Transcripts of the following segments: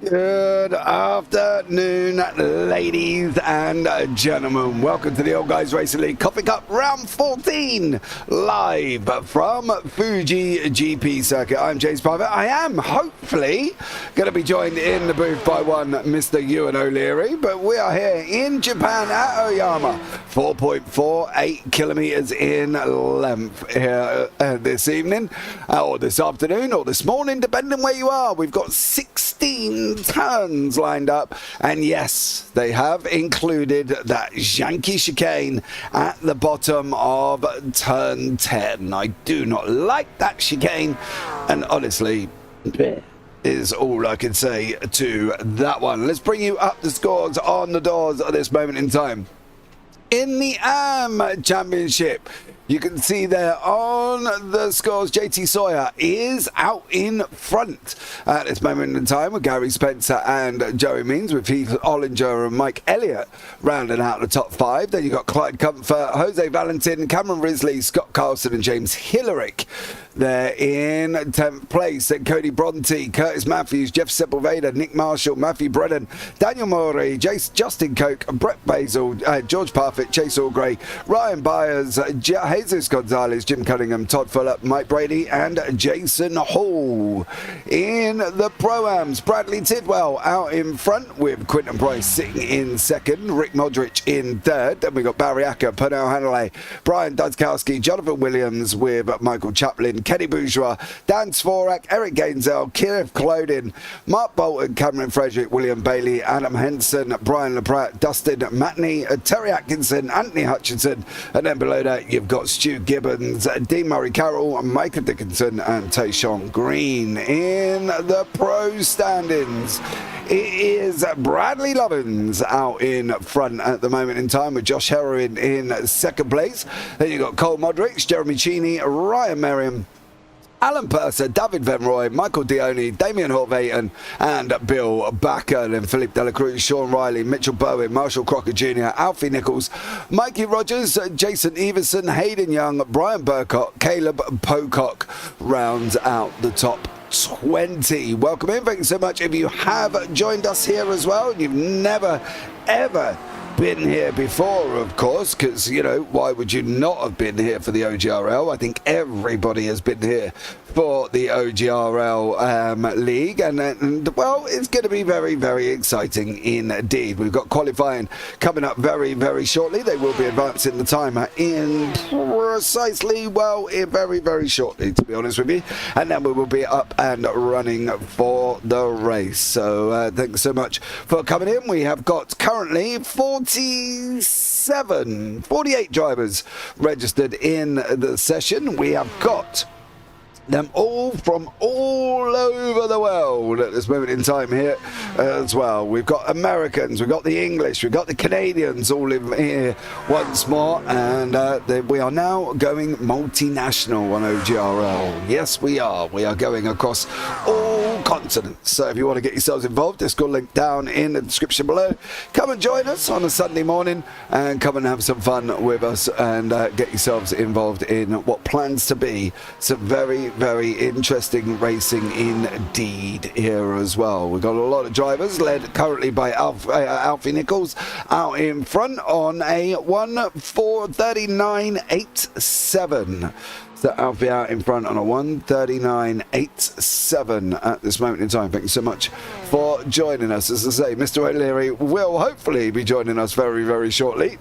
Good afternoon, ladies and gentlemen. Welcome to the Old Guys Racing League Coffee Cup Round 14, live from Fuji GP Circuit. I'm James Parfitt. I am hopefully going to be joined in the booth by one Mr. Ewan O'Leary, but we are here in Japan at Oyama, 4.48 kilometers in length here this evening, or this afternoon, or this morning, depending where you are. We've got 16 turns lined up, and yes, they have included that janky chicane at the bottom of turn 10. I do not like that chicane, and honestly, is all I can say to that one. Let's bring you up the scores on the doors at this moment in time. In the AM Championship, you can see there on the scores, JT Sawyer is out in front at this moment in time with Gary Spencer and Joey Means, with Heath Ollinger and Mike Elliott rounding out the top five. Then you've got Clyde Comfort, Jose Valentin, Cameron Risley, Scott Carlson and James Hillerick. They're in 10th place. Then Cody Bronte, Curtis Matthews, Jeff Sepulveda, Nick Marshall, Matthew Brennan, Daniel Murray, Justin Koch, Brett Basil, George Parfitt, Chase Allgray, Ryan Byers, Jesus Gonzalez, Jim Cunningham, Todd Fuller, Mike Brady and Jason Hall. In the Pro-Ams, Bradley Tidwell out in front with Quinton Price sitting in second, Rick Modric in third. Then we got Barry Acker, Pernell Hanley, Brian Dudkowski, Jonathan Williams with Michael Chaplin, Kenny Bourgeois, Dan Svorak, Eric Gainzel, Kenneth Clodin, Mark Bolton, Cameron Frederick, William Bailey, Adam Henson, Brian LaPratt, Dustin Matney, Terry Atkinson, Anthony Hutchinson, and then below that you've got Stu Gibbons, Dean Murray Carroll, Michael Dickinson and Tayshawn Green. In the pro standings, it is Bradley Lovins out in front at the moment in time with Josh Heroin in second place. Then you've got Cole Modric, Jeremy Cheney, Ryan Merriam, Alan Purser, David Venroy, Michael Dione, Damien Horvaten and Bill Backer, and Philippe Delacruz, Sean Riley, Mitchell Bowen, Marshall Crocker Jr., Alfie Nichols, Mikey Rogers, Jason Everson, Hayden Young, Brian Burcott, Caleb Pocock rounds out the top 20. Welcome in, thank you so much. If you have joined us here as well and you've never ever been here before, of course, because, you know, why would you not have been here for the OGRL? I think everybody has been here for the OGRL league, and well, it's going to be very, very exciting indeed. We've got qualifying coming up very, very shortly. They will be advancing the timer in precisely, well, very, very shortly, to be honest with you, and then we will be up and running for the race. So thanks so much for coming in. We have got currently 48 drivers registered in the session. We have got them all from all over the world at this moment in time here as well. We've got Americans, we've got the English, we've got the Canadians all in here once more, and we are now going multinational on OGRL. Yes, we are. We are going across all continents. So if you want to get yourselves involved, Discord link down in the description below. Come and join us on a Sunday morning and come and have some fun with us and get yourselves involved in what plans to be some very, very interesting racing indeed here as well. We've got a lot of drivers led currently by Alfie Nichols out in front on a 1:4:39.87. So Alfie out in front on a 1:39.87 at this moment in time. Thank you so much for joining us. As I say, Mr. O'Leary will hopefully be joining us very, very shortly,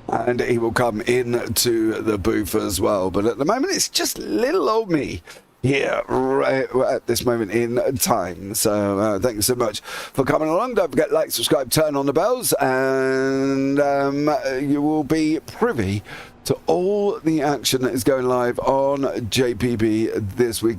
and he will come into the booth as well. But at the moment, it's just little old me here right at this moment in time. So thank you so much for coming along. Don't forget, like, subscribe, turn on the bells, and you will be privy to all the action that is going live on JPB this week,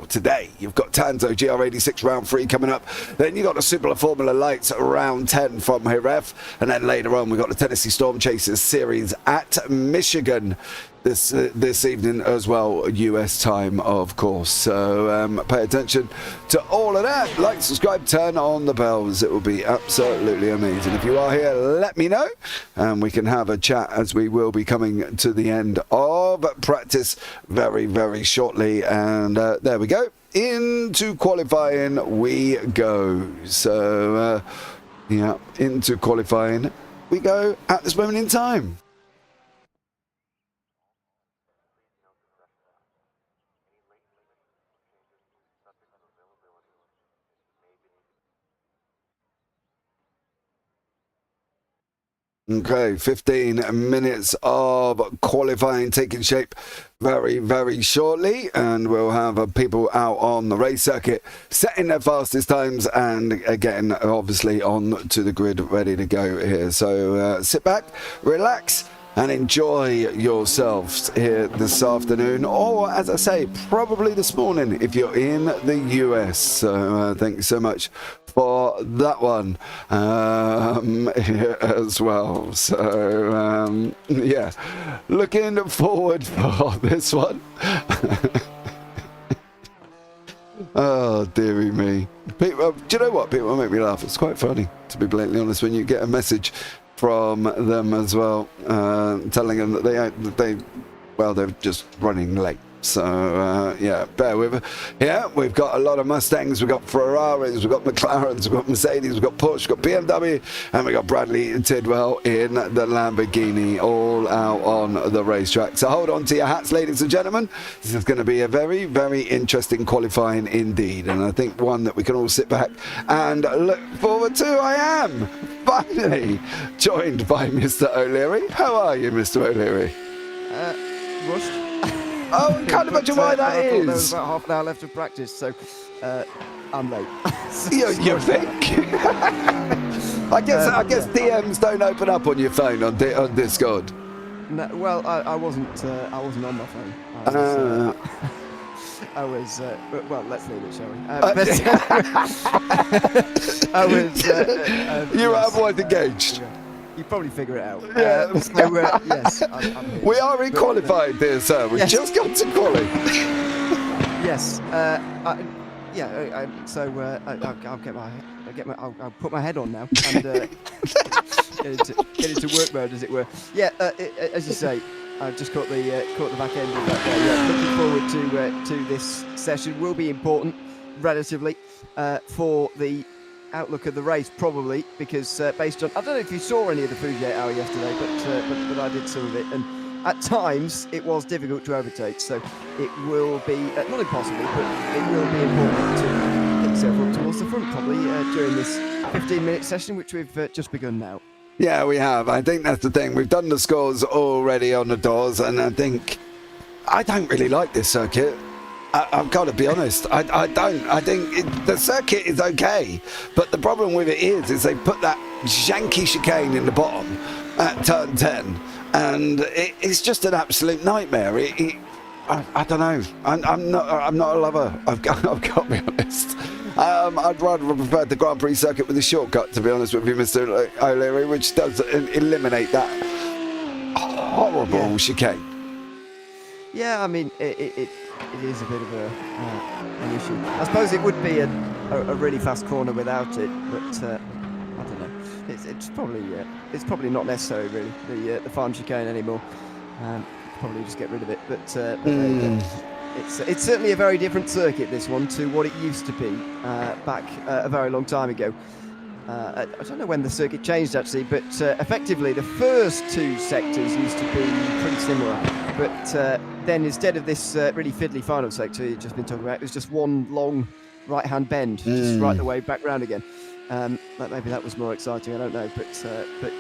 today. You've got Tanzo GR86 round 3 coming up. Then you got the Super Formula Lights round 10 from Jerez. And then later on, we've got the Tennessee Storm Chasers series at Michigan this evening as well, US time, of course. So pay attention to all of that. Like, subscribe, turn on the bells. It will be absolutely amazing. If you are here, let me know, and we can have a chat, as we will be coming to the end of practice very, very shortly. And there we go. into qualifying we go. So, yeah, into qualifying we go at this moment in time. Okay, 15 minutes of qualifying taking shape very, very shortly, and we'll have people out on the race circuit setting their fastest times and getting obviously on to the grid ready to go here. So sit back, relax, and enjoy yourselves here this afternoon, or as I say, probably this morning if you're in the US. So thank you so much for that one here as well. So yeah, looking forward for this one. Oh dearie me. People, do you know what? People make me laugh. It's quite funny, to be blatantly honest, when you get a message from them as well, telling them that they're just running late. So yeah, bear with it. Yeah, we've got a lot of Mustangs, we've got Ferraris, we've got McLarens, we've got Mercedes, we've got Porsche, we've got BMW, and we've got Bradley Tidwell in the Lamborghini, all out on the racetrack. So hold on to your hats, ladies and gentlemen. This is going to be a very, very interesting qualifying indeed, and I think one that we can all sit back and look forward to. I am finally joined by Mr. O'Leary. How are you, Mr. O'Leary? Rushed. Oh, I can't imagine why that is. There was about half an hour left of practice, so I'm late. You think? I guess DMs don't open up on your phone on Discord. No, well, I wasn't on my phone. I was well, let's leave it, shall we? I was. You were yes, otherwise engaged. You probably figure it out. Yeah. So, yes, I'm here. We are re-qualified, dear sir. We've just got to quali. Yes. I'll put my head on now and get into work mode, as it were. Yeah. As you say, I've just caught the back end of that there. Yeah, looking forward to this session. Will be important, relatively, for the outlook of the race, probably, because based on, I don't know if you saw any of the Fuji 8 hour yesterday, but I did some of it, and at times it was difficult to overtake, so it will be not impossible, but it will be important to get yourself up towards the front, probably during this 15-minute session, which we've just begun now. Yeah, we have. I think that's the thing. We've done the scores already on the doors, and I think I don't really like this circuit. I've got to be honest. I don't. I think the circuit is okay, but the problem with it is they put that janky chicane in the bottom at turn 10, and it's just an absolute nightmare. I don't know. I'm not a lover. I've got to be honest. I'd rather have preferred the Grand Prix circuit with a shortcut, to be honest with you, Mr. O'Leary, which does eliminate that horrible chicane. Yeah, I mean, it is a bit of an issue. I suppose it would be a really fast corner without it, but I don't know. It's probably not necessary, really, the farm chicane anymore. Probably just get rid of it. But there you go. It's certainly a very different circuit, this one, to what it used to be back a very long time ago. I don't know when the circuit changed, actually, but effectively the first two sectors used to be pretty similar. But then instead of this really fiddly final sector you've just been talking about, it was just one long right-hand bend, just right the way back round again. Maybe that was more exciting, I don't know. But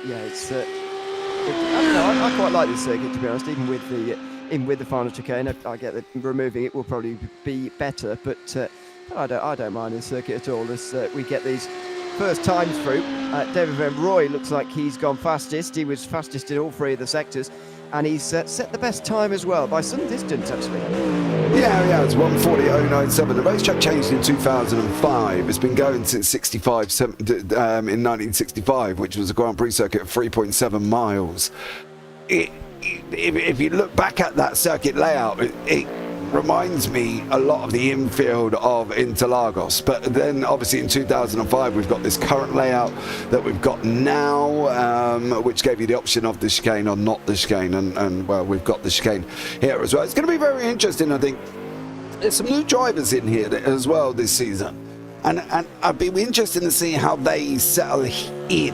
yeah, I don't know, I quite like this circuit, to be honest, even with the final chicane. I get that removing it will probably be better, but I don't mind this circuit at all as we get these first times through. David Van Roy looks like he's gone fastest. He was fastest in all three of the sectors, and he's set the best time as well, by some distance, actually. Yeah, it's 1:40.097. The racetrack changed in 2005. It's been going since 65, in 1965, which was a Grand Prix circuit of 3.7 miles. If you look back at that circuit layout, it reminds me a lot of the infield of Interlagos, but then obviously in 2005 we've got this current layout that we've got now, which gave you the option of the chicane or not the chicane, and well, we've got the chicane here as well. It's going to be very interesting, I think, there's some new drivers in here as well this season, and I'd be interested to see how they settle in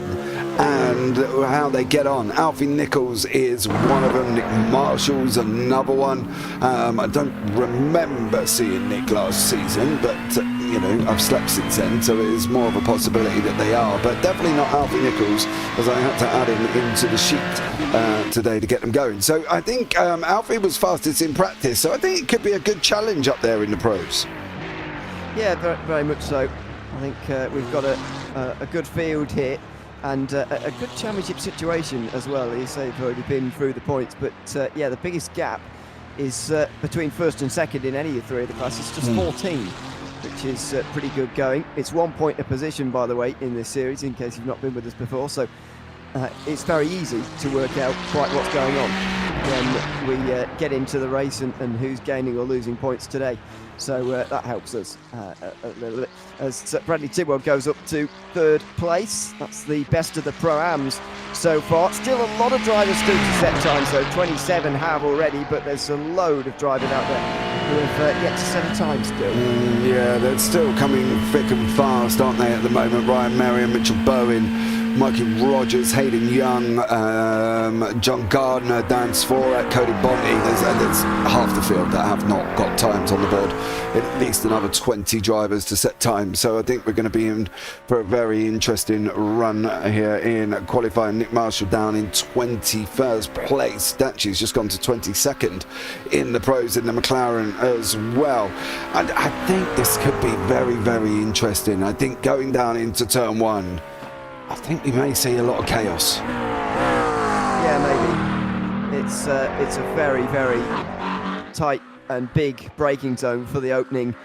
and how they get on. Alfie Nichols is one of them. Nick Marshall's another one. I don't remember seeing Nick last season, but you know, I've slept since then, so it is more of a possibility that they are, but definitely not Alfie Nichols, as I had to add him into the sheet today to get them going. So I think Alfie was fastest in practice, so I think it could be a good challenge up there in the pros. Yeah, very, very much so. I think we've got a good field here, and a good championship situation as well. You say you've already been through the points, but yeah, the biggest gap is between first and second in any of three of the classes, just 14, which is pretty good going. It's 1 point a position, by the way, in this series, in case you've not been with us before, so it's very easy to work out quite what's going on when we get into the race and who's gaining or losing points today. So that helps us a little bit. As Bradley Tidwell goes up to third place. That's the best of the Pro-Ams so far. Still a lot of drivers still to set time, so 27 have already, but there's a load of drivers out there who have yet to set a time still. Yeah, they're still coming thick and fast, aren't they, at the moment? Ryan Merriam, Mitchell Bowen, Mikey Rogers, Hayden Young, John Gardner, Dan Svorak, Cody Bonte. There's half the field that have not got times on the board. At least another 20 drivers to set times. So I think we're going to be in for a very interesting run here in qualifying. Nick Marshall down in 21st place. Daci's just gone to 22nd in the pros in the McLaren as well. And I think this could be very, very interesting. I think going down into turn one, I think we may see a lot of chaos. Yeah, maybe. It's a very, very tight and big braking zone for the opening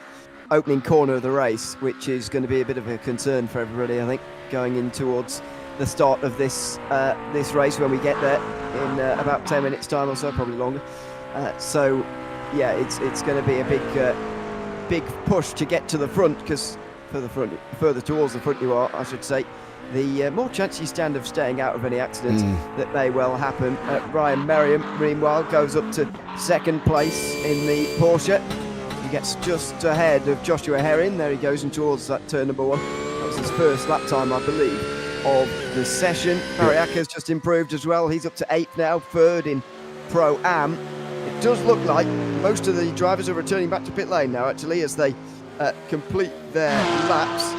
corner of the race, which is going to be a bit of a concern for everybody, I think, going in towards the start of this race when we get there in about 10 minutes time or so, probably longer. So yeah, it's going to be a big push to get to the front, because further towards the front you are, I should say, the more chance you stand of staying out of any accidents that may well happen. Ryan Merriam, meanwhile, goes up to second place in the Porsche. He gets just ahead of Joshua Herring. There he goes in towards that turn number one. That was his first lap time, I believe, of the session. Barry Acker's just improved as well. He's up to 8th now, 3rd in Pro-Am. It does look like most of the drivers are returning back to pit lane now, actually, as they complete their laps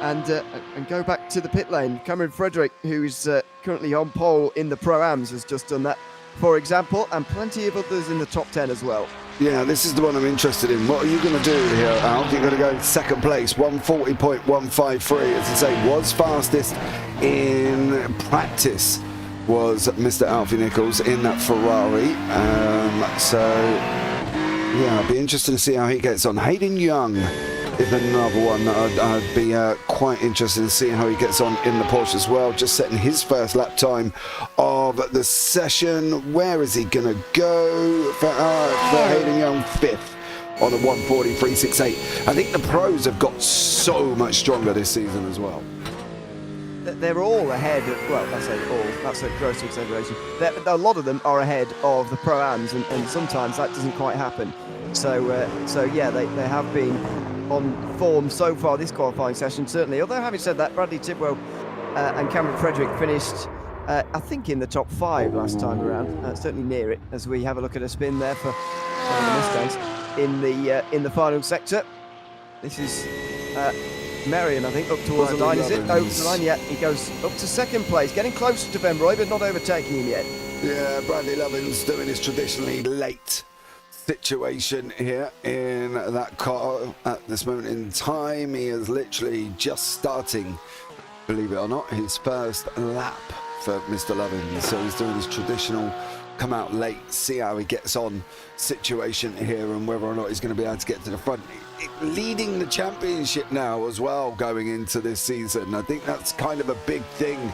and go back to the pit lane. Cameron Frederick, who's currently on pole in the Pro-Ams, has just done that, for example, and plenty of others in the top 10 as well. Yeah, this is the one I'm interested in. What are you going to do here, Al? You're going to go in second place, 140.153, as I say, was fastest in practice, was Mr. Alfie Nichols in that Ferrari. So, yeah, I'll be interested to see how he gets on. Hayden Young is another one that I'd be quite interested in seeing how he gets on in the Porsche as well. Just setting his first lap time of the session. Where is he going to go? For Hayden Young, 5th on a 140.368. I think the pros have got so much stronger this season as well. They're all ahead of, well, I say all, that's a gross exaggeration. A lot of them are ahead of the Pro-Ams, and sometimes that doesn't quite happen. So yeah, they have been on form so far this qualifying session, certainly. Although, having said that, Bradley Tidwell and Cameron Frederick finished, I think, in the top 5 last time around, certainly near it, as we have a look at a spin there for the Mustangs in the final sector. This is Merriam, I think, up towards the line, is it? Over the line, yeah. He goes up to second place, getting closer to Ben Roy, but not overtaking him yet. Yeah, Bradley Lovins doing his traditionally late situation here in that car at this moment in time. He is literally just starting, believe it or not, his first lap for Mr. Lovins. So he's doing his traditional come out late, see how he gets on situation here, and whether or not he's going to be able to get to the front. Leading the championship now as well going into this season. I think that's kind of a big thing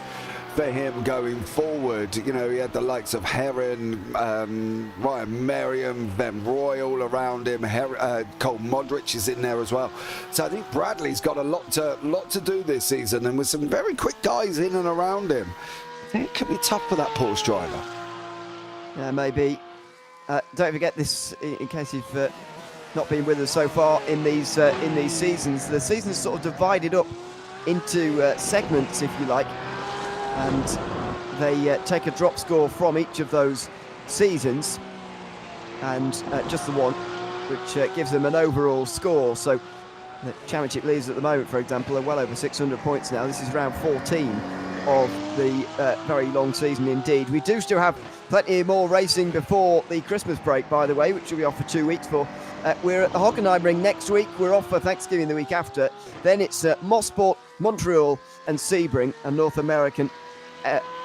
for him going forward. You know, he had the likes of Heron, Ryan Merriam, Ben Roy all around him. Cole Modric is in there as well. So I think Bradley's got a lot to do this season, and with some very quick guys in and around him, I think it could be tough for that Porsche driver. Yeah, maybe. Don't forget this, in case you've not been with us so far in these seasons. The season's sort of divided up into segments, if you like, and they take a drop score from each of those seasons, and just the one, which gives them an overall score. So the championship leaders at the moment, for example, are well over 600 points now. This is round 14 of the very long season indeed. We do still have plenty more racing before the Christmas break, by the way, which will be off for 2 weeks for. We're at the Hockenheim Ring next week. We're off for Thanksgiving the week after. Then it's Mosport, Montreal and Sebring, a North American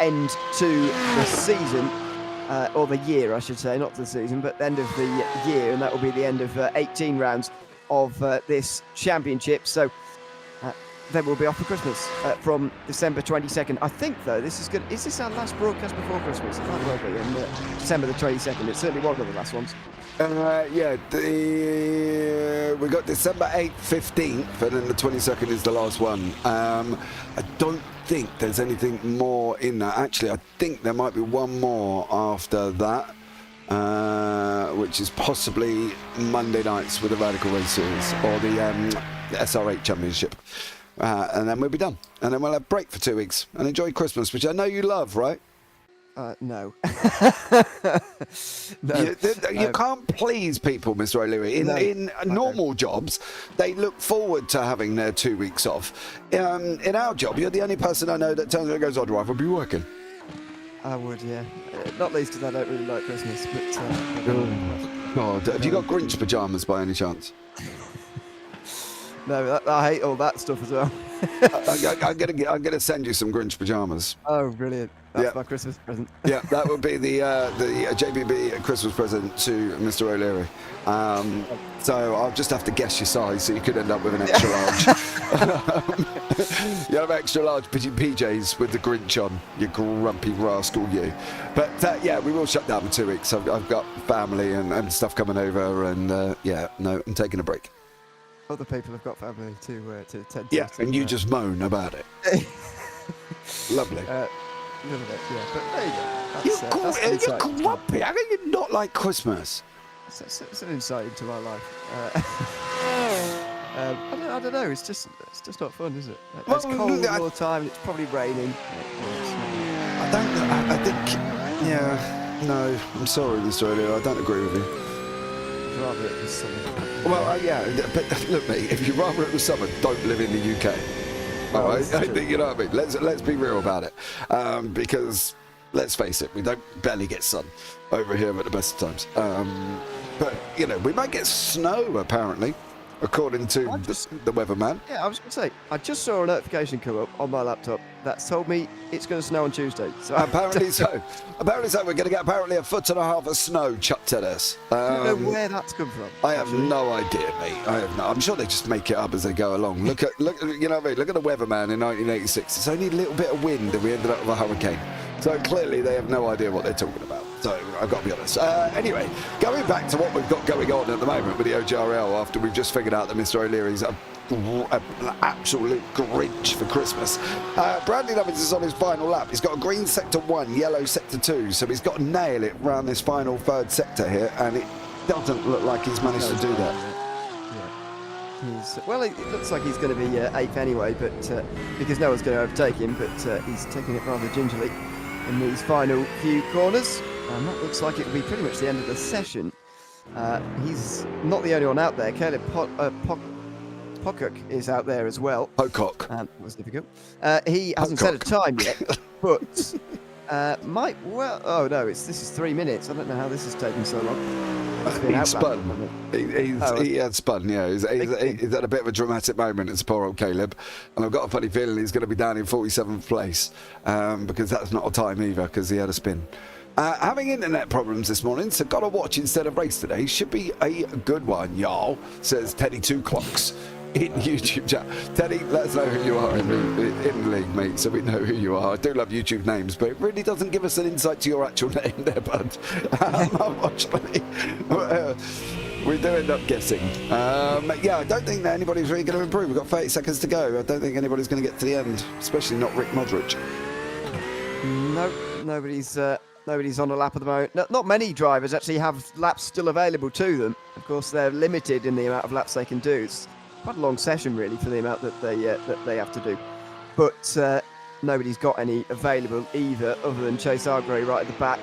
end to the season, or the year, I should say, not the season, but end of the year, and that will be the end of 18 rounds of this championship. So then we'll be off for Christmas from December 22nd. I think, though, this is good. Is this our last broadcast before Christmas? It might well be, on December the 22nd. It's certainly one of the last ones. Yeah, we got December 8th, 15th, and then the 22nd is the last one. I don't think there's anything more in that. Actually, I think there might be one more after that, which is possibly Monday nights with the Radical Race Series or the SR8 Championship. And then we'll be done. And then we'll have a break for 2 weeks and enjoy Christmas, which I know you love, right? No. No. You can't please people, Mr. O'Leary. In normal jobs, they look forward to having their 2 weeks off. In our job, you're the only person I know that turns around and goes, "Oh, do I will be working?" I would, yeah. Not least because I don't really like Christmas. But God, have you got Grinch pajamas by any chance? No, I hate all that stuff as well. I'm gonna send you some Grinch pajamas. Oh, brilliant! That's my Christmas present. Yeah, that would be the JPB Christmas present to Mr. O'Leary. So I'll just have to guess your size, so you could end up with an extra large. You have extra large PJs with the Grinch on, you grumpy rascal, you. But yeah, we will shut down for 2 weeks. I've got family and stuff coming over, and yeah, no, I'm taking a break. Other people have got family to attend. Yeah, and you just moan about it. Lovely. A little bit, yeah. But there you go. You're grumpy. How can you not like Christmas? It's an insight into my life. I don't know. It's just not fun, is it? It's cold all the time. And it's probably raining. I think. Yeah. No, I'm sorry, Mr. O'Leary. I don't agree with you. Rather it was summer. Well, yeah, but look, mate, if you'd rather it was summer, don't live in the UK. All right? I think, you know what I mean? Let's be real about it. Because, let's face it, we don't barely get sun over here at the best of times. But, you know, we might get snow, apparently, according to the weatherman. Yeah, I was going to say, I just saw a notification come up on my laptop that told me it's going to snow on Tuesday. So apparently so. Apparently so. We're going to get apparently 1.5 foot of snow chucked at us. I don't know where that's come from. I have no idea, mate. I'm sure they just make it up as they go along. Look, you know what I mean? Look at the weatherman in 1986. It's only a little bit of wind and we ended up with a hurricane. So clearly they have no idea what they're talking about. So I've got to be honest. Anyway, going back to what we've got going on at the moment with the OGRL, after we've just figured out that Mr. O'Leary's an absolute Grinch for Christmas. Bradley Lovins is on his final lap. He's got a green sector 1, yellow sector 2, so he's got to nail it around this final third sector here, and it doesn't look like he's managed to do that. Well, it looks like he's going to be 8th anyway, but because no one's going to overtake him, but he's taking it rather gingerly in these final few corners, and that looks like it will be pretty much the end of the session. He's not the only one out there. Caleb Pocock is out there as well. Pocock. That was difficult. He hasn't set a time yet, but might well. Oh no, this is 3 minutes. I don't know how this has taken so long. He's spun. He had spun, yeah. He's had a bit of a dramatic moment. It's poor old Caleb. And I've got a funny feeling he's going to be down in 47th place because that's not a time either because he had a spin. Having internet problems this morning, so got to watch instead of race today. Should be a good one, y'all, says Teddy 2 Clocks in YouTube chat. Teddy, let us know who you are in the league, mate, so we know who you are. I do love YouTube names, but it really doesn't give us an insight to your actual name there, bud. Unfortunately, we do end up guessing. Yeah, I don't think that anybody's really going to improve. We've got 30 seconds to go. I don't think anybody's going to get to the end, especially not Rick Modric. No, nobody's Nobody's on a lap at the moment. Not many drivers actually have laps still available to them. Of course, they're limited in the amount of laps they can do. It's quite a long session, really, for the amount that they have to do. But nobody's got any available either, other than Chase Argray right at the back.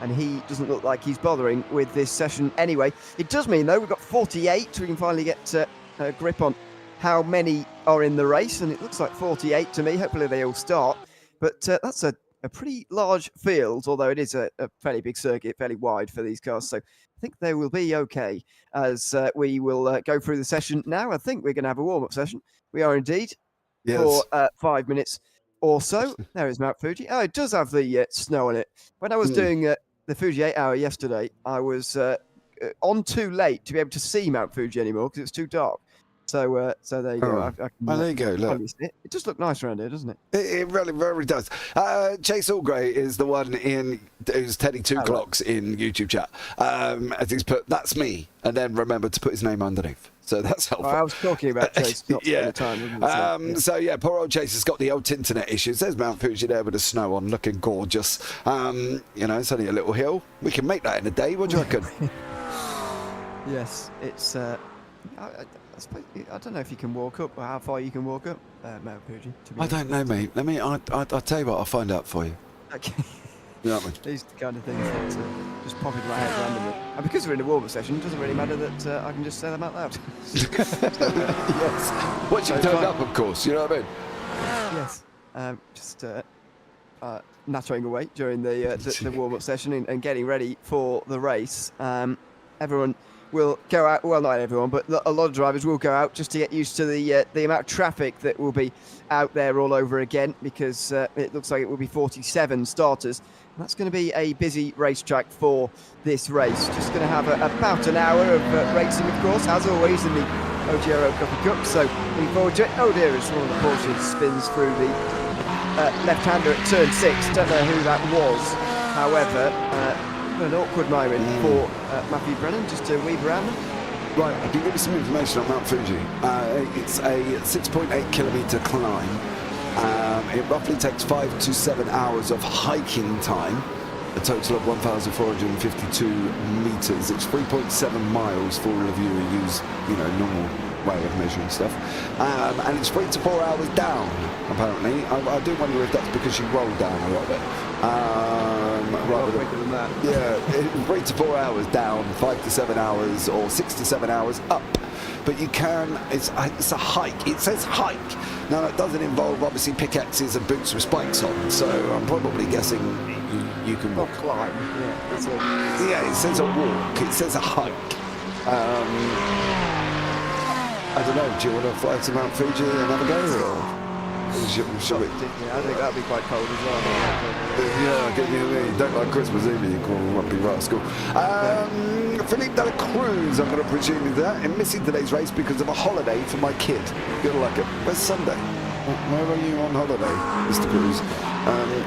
And he doesn't look like he's bothering with this session anyway. It does mean, though, we've got 48. We can finally get a grip on how many are in the race. And it looks like 48 to me. Hopefully they all start. But that's a pretty large field, although it is a fairly big circuit, fairly wide for these cars. So I think they will be okay as we will go through the session now. I think we're going to have a warm-up session. We are indeed, Yes. for 5 minutes or so. There is Mount Fuji. Oh, it does have the snow on it. When I was doing the Fuji 8 hour yesterday, I was on too late to be able to see Mount Fuji anymore because it was too dark. So there you go. There you go. Look. It just looked nice around here, doesn't it? It really, really does. Chase Allgray is the one who's telling 2 clocks in YouTube chat. As he's put, that's me, and then remember to put his name underneath. So that's helpful. I was talking about Chase not the time, wasn't it? So yeah, poor old Chase has got the old internet issues. There's Mount Fuji there with the snow on, looking gorgeous. It's only a little hill. We can make that in a day. What do you reckon? Yes, it's. I suppose, I don't know if you can walk up or how far you can walk up Mount Fuji. I don't know, mate. I'll tell you what. I'll find out for you. Okay. You know what I mean? These kind of things that just pop into my head randomly. And because we're in a warm-up session, it doesn't really matter that I can just say them out loud. Yes. Once you've turned up, of course. You know what I mean? Yes. Just nattering away during the warm-up session and getting ready for the race. Everyone will go out, well, not everyone, but a lot of drivers will go out just to get used to the amount of traffic that will be out there all over again, because it looks like it will be 47 starters. And that's going to be a busy racetrack for this race. Just going to have about an hour of racing, of course, as always, in the OGRL Coffee Cup. So looking forward to it. Oh dear, it's one of the Porsches spins through the left-hander at turn 6. Don't know who that was. However, an awkward moment for Matthew Brennan just to weave around them. Right, I can give you some information on Mount Fuji. It's a 6.8 kilometre climb. It roughly takes 5 to 7 hours of hiking time, a total of 1,452 metres. It's 3.7 miles for all of you who use, normal way of measuring stuff. And it's 3 to 4 hours down, apparently. I do wonder if that's because you roll down a lot of it. Quicker than that. Yeah, 3 to 4 hours down, 5 to 7 hours, or 6 to 7 hours up. But you can, it's a hike. It says hike. Now, that doesn't involve, obviously, pickaxes and boots with spikes on. So I'm probably guessing you can walk. Not climb, yeah. Yeah, it says a walk. It says a hike. I don't know, do you want to fly to Mount Fuji and have a go? Or shall we? I think that'd be quite cold as well. Yeah, don't like Christmas either, you won't be right at school. Philippe Dela Cruz, I'm going to presume is that, and missing today's race because of a holiday for my kid. Good luck it. Where's Sunday? Where are you on holiday, Mr. Cruz?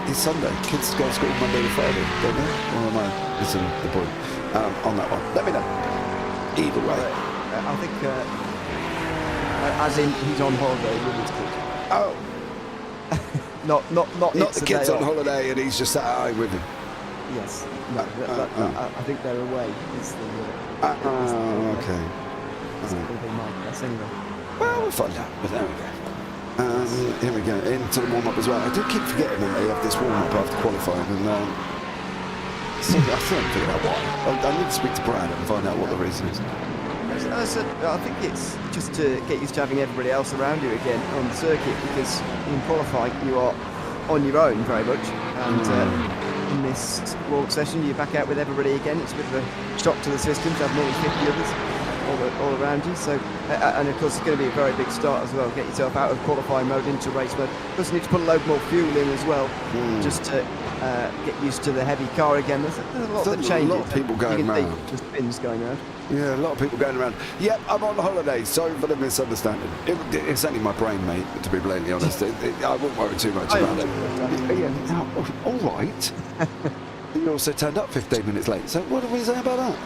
It's Sunday. Kids go to school Monday to Friday, don't they? Or am I missing the point on that one? Let me know. Either way. I think, as in, he's on holiday with his kid. Oh. Not the kid's on holiday and he's just sat at home with him. Yes. No, I think they're away. Okay. That's going to be my guess anyway. Well, we'll find out. But there we go. Here we go. Into the warm-up as well. I do keep forgetting that they have this warm-up after qualifying. And I still haven't figured out why. I need to speak to Brad and find out what the reason is. I think it's just to get used to having everybody else around you again on the circuit, because in qualifying you are on your own very much, and in this warm-up session you're back out with everybody again. It's a bit of a shock to the system to have more than 50 others all around you. So, and of course it's going to be a very big start as well. Get yourself out of qualifying mode into race mode. Plus you need to put a load more fuel in as well, just to get used to the heavy car again. There's a lot that changes. A lot of people going around. Just spins going around. Yeah, a lot of people going around. Yep, I'm on holiday. Sorry for the misunderstanding. It's only my brain, mate, to be blatantly honest. I won't worry too much about it. Yeah, all right. You also turned up 15 minutes late. So what do we say about that?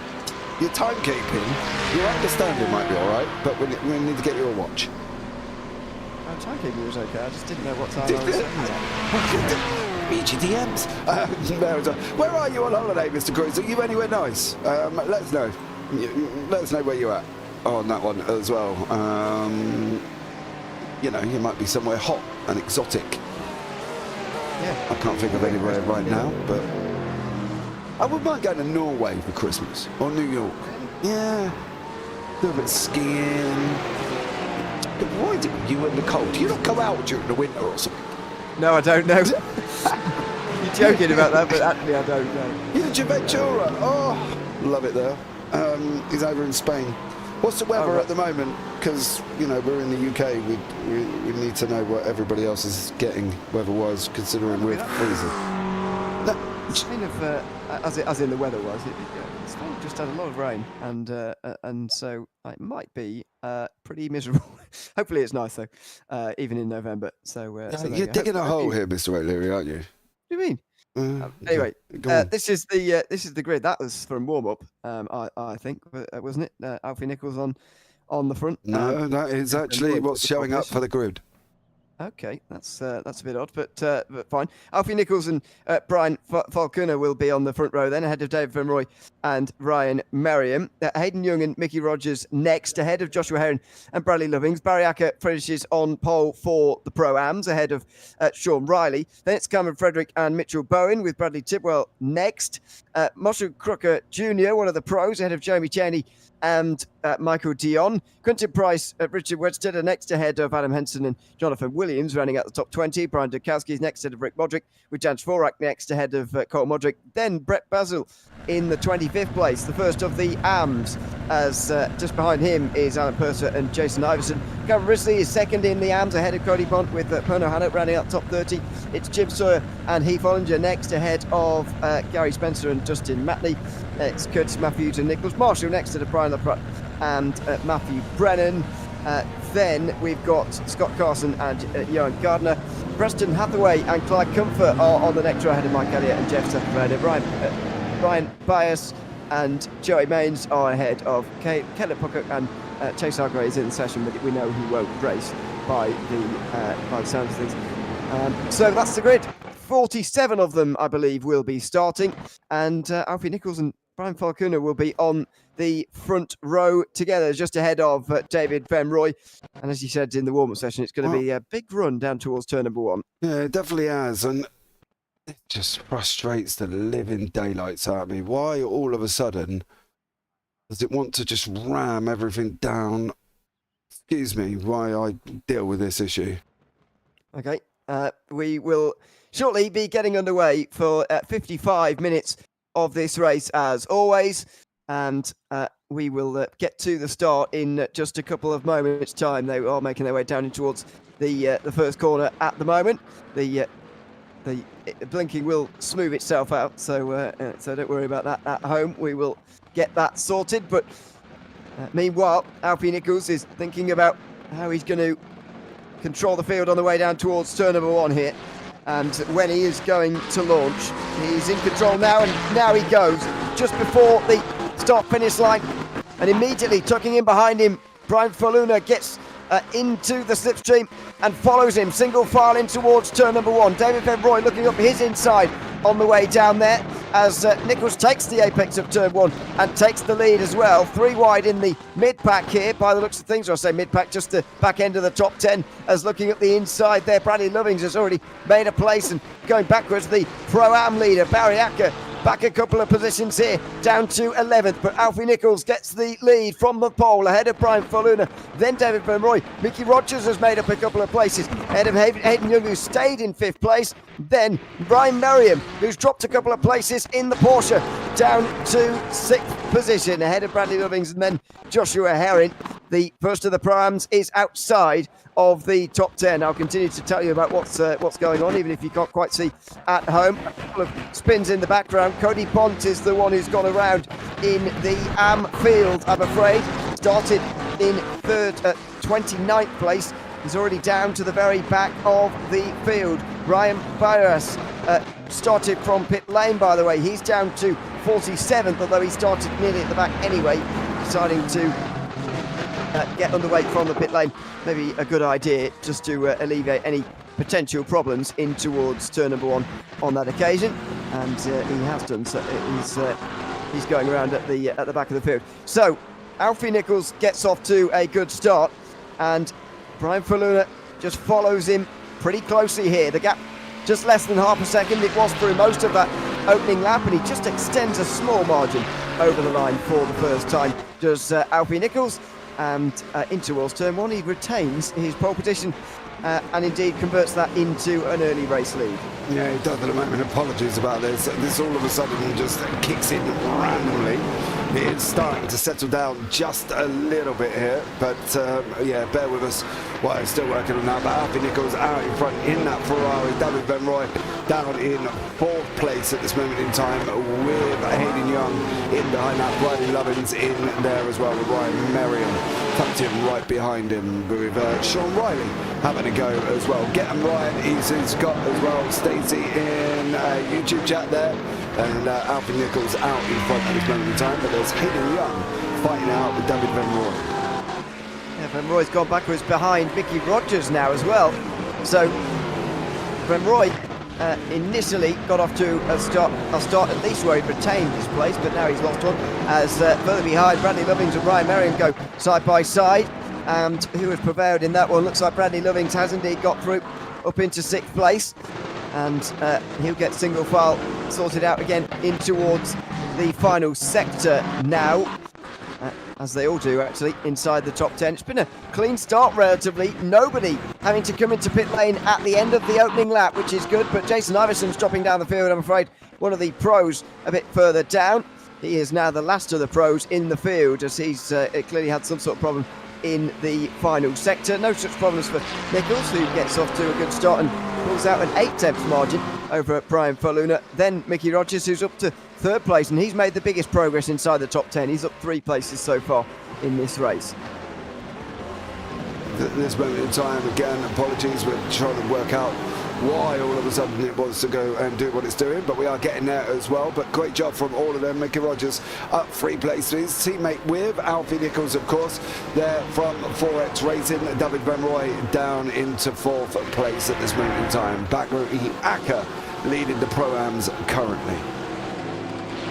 Your timekeeping, your understanding might be all right, but we need to get you a watch. Timekeeping was okay. I just didn't know what time I was BGDMs. Where are you on holiday, Mr. Cruz? Are you anywhere nice? Let us know. Let us know where you're at on that one as well. You know, you might be somewhere hot and exotic. Yeah. I can't think of anywhere right now, but I wouldn't mind going to Norway for Christmas or New York. Yeah, do a bit of skiing. Why do you in the cold? Do you not go out during the winter or something? No, I don't know. You're joking about that, but actually I don't know. You're Juventura. Oh, love it there. He's over in Spain. What's the weather at the moment? Because, you know, we're in the UK. We need to know what everybody else is getting weather-wise, considering we're freezing. No. Kind of, as in the weather-wise, Spain just had a lot of rain, and so it might be pretty miserable. Hopefully it's nice, though, even in November. So, you're digging a hole here, Mr. O'Leary, aren't you? What do you mean? Anyway, this is the grid. That was from warm up, I think, wasn't it? Alfie Nichols on the front. No, that is actually what's showing up for the grid. Okay, that's a bit odd, but fine. Alfie Nichols and Brian Falconer will be on the front row then, ahead of David Van Rooij and Ryan Merriam. Hayden Young and Mickey Rogers next, ahead of Joshua Herring and Bradley Lovings. Barry Acker finishes on pole for the Pro-Ams, ahead of Sean Riley. Then it's Cameron Frederick and Mitchell Bowen, with Bradley Tidwell next. Marshall Crooker Jr., one of the pros, ahead of Jeremy Cheney and Michael Dion. Quentin Price, Richard Wedstead are next, ahead of Adam Henson and Jonathan Williams, rounding out the top 20. Brian Dukowski is next, ahead of Rick Modric, with Jan Svorak next, ahead of Cole Modric. Then Brett Basil in the 25th place, the first of the AMs, as just behind him is Alan Purser and Jason Iverson. Cameron Risley is second in the AMs, ahead of Cody Pont, with Perno Hannett rounding out the top 30. It's Jim Sawyer and Heath Ollinger next, ahead of Gary Spencer and Justin Matley. It's Curtis Matthews and Nicholas Marshall next to the Brian LaPrut and Matthew Brennan. Then we've got Scott Carson and Johan Gardner. Preston Hathaway and Clyde Comfort are on the next row, ahead of Mike Elliott and Jeff Stafford. Brian Bias and Joey Mains are ahead of Caleb Puckett, and Chase Hargrave is in the session, but we know he won't race by the sound of things. So that's the grid. 47 of them, I believe, will be starting, and Alfie Nichols and Brian Falconer will be on the front row together, just ahead of David Van Rooij. And as you said in the warm-up session, it's going to be a big run down towards turn number one. Yeah, it definitely has, and it just frustrates the living daylights out of me. Why all of a sudden does it want to just ram everything down? Excuse me, why I deal with this issue. Okay, we will shortly be getting underway for 55 minutes of this race, as always, and we will get to the start in just a couple of moments' time. They are making their way down towards the first corner at the moment. The blinking will smooth itself out, so don't worry about that at home. We will get that sorted. But meanwhile, Alfie Nichols is thinking about how he's going to control the field on the way down towards turn number one here. And when he is going to launch, he's in control now, and now he goes just before the start-finish line, and immediately tucking in behind him, Brian Falconer gets into the slipstream and follows him single file in towards turn number one. David Van Rooij looking up his inside on the way down there, as Nichols takes the apex of turn one and takes the lead as well. 3 wide in the mid-pack here, by the looks of things, or I say mid-pack, just the back end of the top 10, as looking at the inside there, Bradley Lovings has already made a place, and going backwards, the Pro-Am leader, Barry Acker, back a couple of positions here, down to 11th, but Alfie Nichols gets the lead from the pole, ahead of Brian Falconer, then David Van Rooij. Mickey Rogers has made up a couple of places, ahead of Hayden Young, who stayed in 5th place, then Ryan Merriam, who's dropped a couple of places in the Porsche, down to 6th position, ahead of Bradley Lovings, and then Joshua Herring. The first of the Pro-Ams is outside of the top 10. I'll continue to tell you about what's going on, even if you can't quite see at home. A couple of spins in the background. Cody Pont is the one who's gone around in the AM field, I'm afraid. Started in 29th place. He's already down to the very back of the field. Ryan Bias started from pit lane, by the way. He's down to 47th, although he started nearly at the back anyway, deciding to get underway from the pit lane. Maybe a good idea, just to alleviate any potential problems in towards turn number 1 on that occasion, and he has done. So he's going around at the back of the field. So Alfie Nichols gets off to a good start, and Brian Faluna just follows him pretty closely here. The gap just less than half a second. It was through most of that opening lap, and he just extends a small margin over the line for the first time. Does Alfie Nichols, and in towards turn 1 he retains his pole position and indeed converts that into an early race lead. Yeah, he does at the moment. Apologies about this. This all of a sudden just kicks in randomly. It's starting to settle down just a little bit here, but yeah, bear with us while I'm still working on that. But Alfie Nichols out in front in that Ferrari. David Van Roy down in 4th place at this moment in time, with Hayden Young in behind that. Bridie Lovins in there as well, with Ryan Merriam tucked in right behind him, with Sean Riley having a go as well. Get him, Ryan. He's got as well Stacey in YouTube chat there. And Alfie Nichols out in front at this moment in time, but there's Hayden Young fighting out with David Van Roy. Yeah, Van Roy's gone backwards behind Mickey Rogers now as well. So Van Roy initially got off to a start at least where he retained his place, but now he's lost one as further behind Bradley Lovings and Ryan Merriam go side by side. And who has prevailed in that one? Looks like Bradley Lovings has indeed got through up into 6th place, and he'll get single file sorted out again in towards the final sector now, as they all do actually, inside the top 10. It's been a clean start relatively, nobody having to come into pit lane at the end of the opening lap, which is good. But Jason Iverson's dropping down the field, I'm afraid, one of the pros a bit further down. He is now the last of the pros in the field, as he's clearly had some sort of problem in the final sector. No such problems for Nichols, who gets off to a good start and pulls out an 8/10 margin over at Brian Faluna. Then Mickey Rogers, who's up to 3rd place, and he's made the biggest progress inside the top 10. He's up 3 places so far in this race. At this moment in time, again, apologies, we're trying to work out why all of a sudden it wants to go and do what it's doing, but we are getting there as well. But great job from all of them. Mickey Rogers up 3 places, teammate with Alfie Nichols, of course, there from 4X Racing. David Van Roy down into 4th place at this moment in time. Bakary Acker leading the Pro-Ams currently.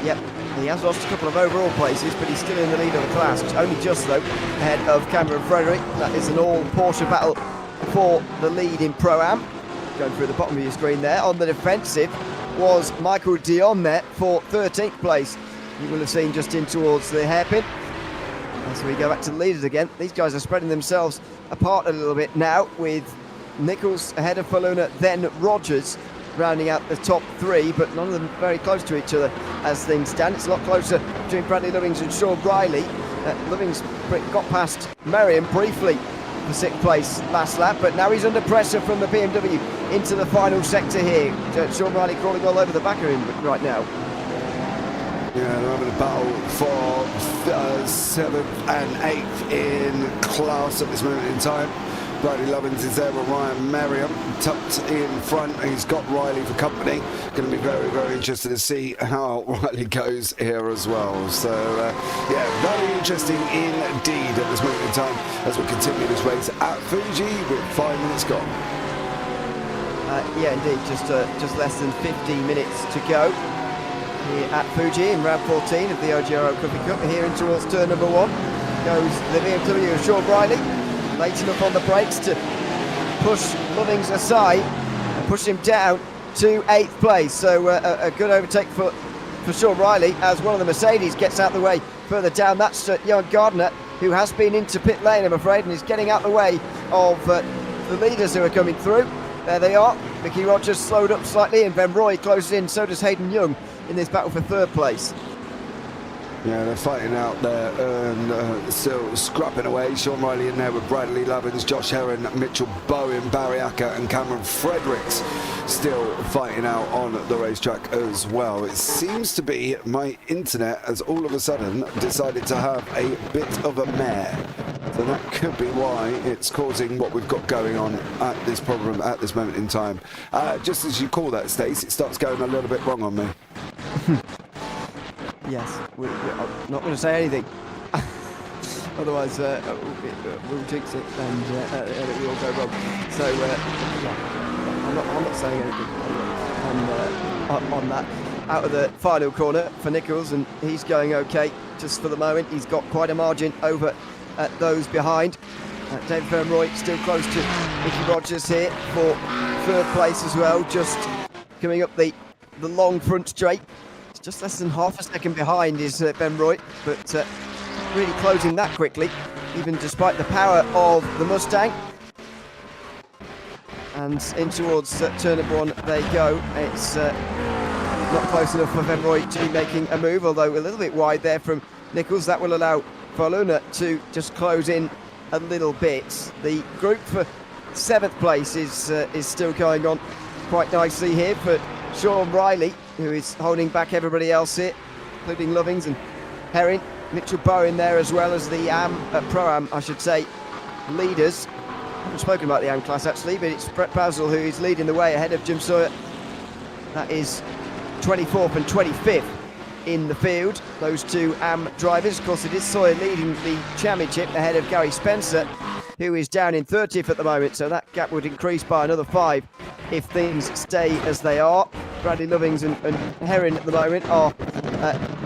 Yep, he has lost a couple of overall places, but he's still in the lead of the class, only just though ahead of Cameron Frederick. That is an all Porsche battle for the lead in Pro-Am. Going through the bottom of your screen there. On the defensive was Michael Dion there for 13th place. You will have seen just in towards the hairpin. As we go back to the leaders again, these guys are spreading themselves apart a little bit now, with Nichols ahead of Faluna, then Rogers rounding out the top 3, but none of them very close to each other as things stand. It's a lot closer between Bradley Lovings and Sean Riley. Lovings got past Merriam briefly for 6th place last lap, but now he's under pressure from the BMW into the final sector here. Sean Riley crawling all over the back of him right now. Yeah, they're having a battle for 7th and 8th in class at this moment in time. Bradley Lovins is there with Ryan Merriam tucked in front. He's got Riley for company. Going to be very, very interested to see how Riley goes here as well. So, yeah, very interesting indeed at this moment in time as we continue this race at Fuji with 5 minutes gone. Yeah, indeed, just less than 15 minutes to go here at Fuji in round 14 of the OGRL Coffee Cup. Here in towards turn number 1 goes the BMW of Sean Riley. Late enough on the brakes to push Lovings aside and push him down to 8th place. So a good overtake for Sean Riley as one of the Mercedes gets out the way further down. That's Ewan Gardner, who has been into pit lane, I'm afraid, and is getting out the way of the leaders who are coming through. There they are. Mickey Rogers slowed up slightly, and Van Roy closes in. So does Hayden Young in this battle for 3rd place. Yeah, they're fighting out there and still scrapping away. Sean Riley in there with Bradley Lovins, Josh Heron, Mitchell Bowen, Barry Acker and Cameron Fredericks still fighting out on the racetrack as well. It seems to be my internet has all of a sudden decided to have a bit of a mare. So that could be why it's causing what we've got going on at this problem at this moment in time. Just as you call that, Stace, it starts going a little bit wrong on me. Yes, I'm not going to say anything. Otherwise, we'll jinx it and it will go wrong. So, yeah. I'm not saying anything on that. Out of the final corner for Nichols, and he's going okay just for the moment. He's got quite a margin over those behind. David Van Rooij still close to Mickey Rogers here for third place as well, just coming up the long front straight. It's just less than half a second behind is Van Rooij, but really closing that quickly, even despite the power of the Mustang. And in towards turn number 1 they go. It's not close enough for Van Rooij to be making a move, although a little bit wide there from Nichols. That will allow Faluna to just close in a little bit. The group for 7th place is still going on quite nicely here for Sean Riley, who is holding back everybody else here, including Lovings and Herring. Mitchell Bowen there, as well as the Pro-Am, I should say, leaders. I haven't spoken about the AM class actually, but it's Brett Basil who is leading the way ahead of Jim Sawyer. That is 24th and 25th in the field, those two AM drivers. Of course, it is Sawyer leading the championship ahead of Gary Spencer, who is down in 30th at the moment, so that gap would increase by another 5 if things stay as they are. Bradley Lovings and Herring at the moment are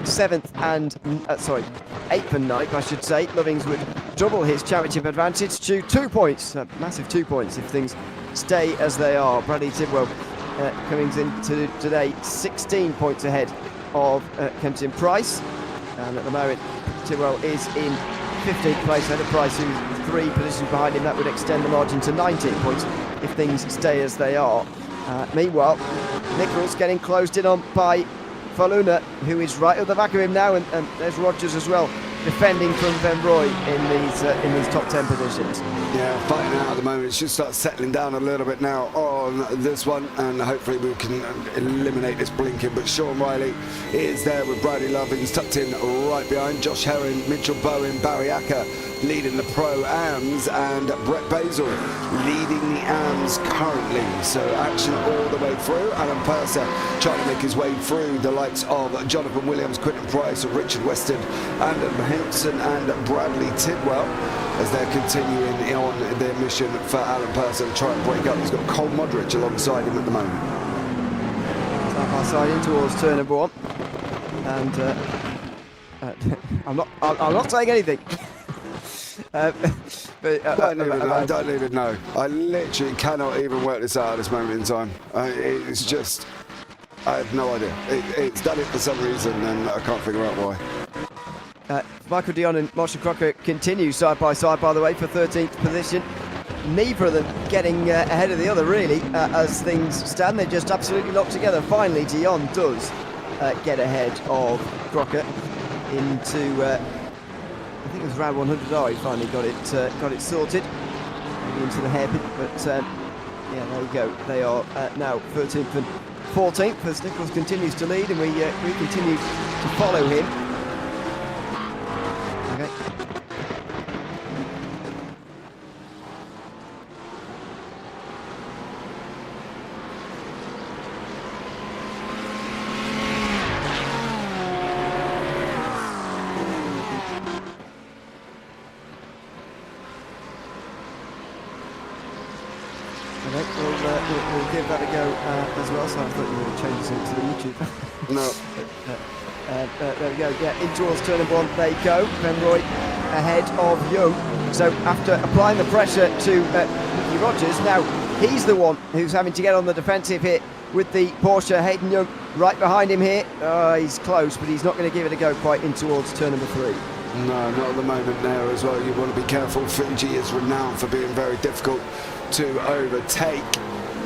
7th and 8th and 9th, I should say. Lovings would double his championship advantage to 2 points, a massive 2 points if things stay as they are. Bradley Tidwell coming into today 16 points ahead of Kenton Price, and at the moment Tidwell is in 15th place ahead of Price, who's 3 positions behind him. That would extend the margin to 19 points if things stay as they are. Meanwhile, Nichols getting closed in on by Faluna, who is right at the back of him now, and there's Rogers as well, defending from Van Rooij in these top 10 positions. Yeah, fighting out at the moment. It should start settling down a little bit now on this one, and hopefully we can eliminate this blinking. But Sean Riley is there with Bradley Lovings tucked in right behind. Josh Herring, Mitchell Bowen, Barry Acker leading the Pro-Ams, and Brett Basil leading the AMs currently. So action all the way through. Alan Purser trying to make his way through the likes of Jonathan Williams, Quentin Price, Richard Weston, Andrew Henson and Bradley Tidwell, as they're continuing on their mission for Alan Purser to try and break up. He's got Cole Modric alongside him at the moment. Side by side in towards turn number 1, and I'm not saying anything. I don't even know. I literally cannot even work this out at this moment in time. It's just, I have no idea. It's done it for some reason, and I can't figure out why. Michael Dion and Marshall Crocker continue side by side, by the way, for 13th position. Neither of them getting ahead of the other, really, as things stand. They're just absolutely locked together. Finally, Dion does get ahead of Crocker into, I think it was around 100R. He finally got it sorted, maybe into the hairpin. But yeah, there you go. They are now 13th and 14th as Nichols continues to lead, and we continue to follow him. Okay. We'll give that a go as well. So I thought you were changing it to the YouTube. No. There we go. Yeah, in towards turn number 1 they go. Van Rooij ahead of Young. So after applying the pressure to Mickey Rogers, now he's the one who's having to get on the defensive here with the Porsche. Hayden Young right behind him here. He's close, but he's not going to give it a go quite in towards turn number 3. No, not at the moment there as well. You want to be careful. Fuji is renowned for being very difficult to overtake,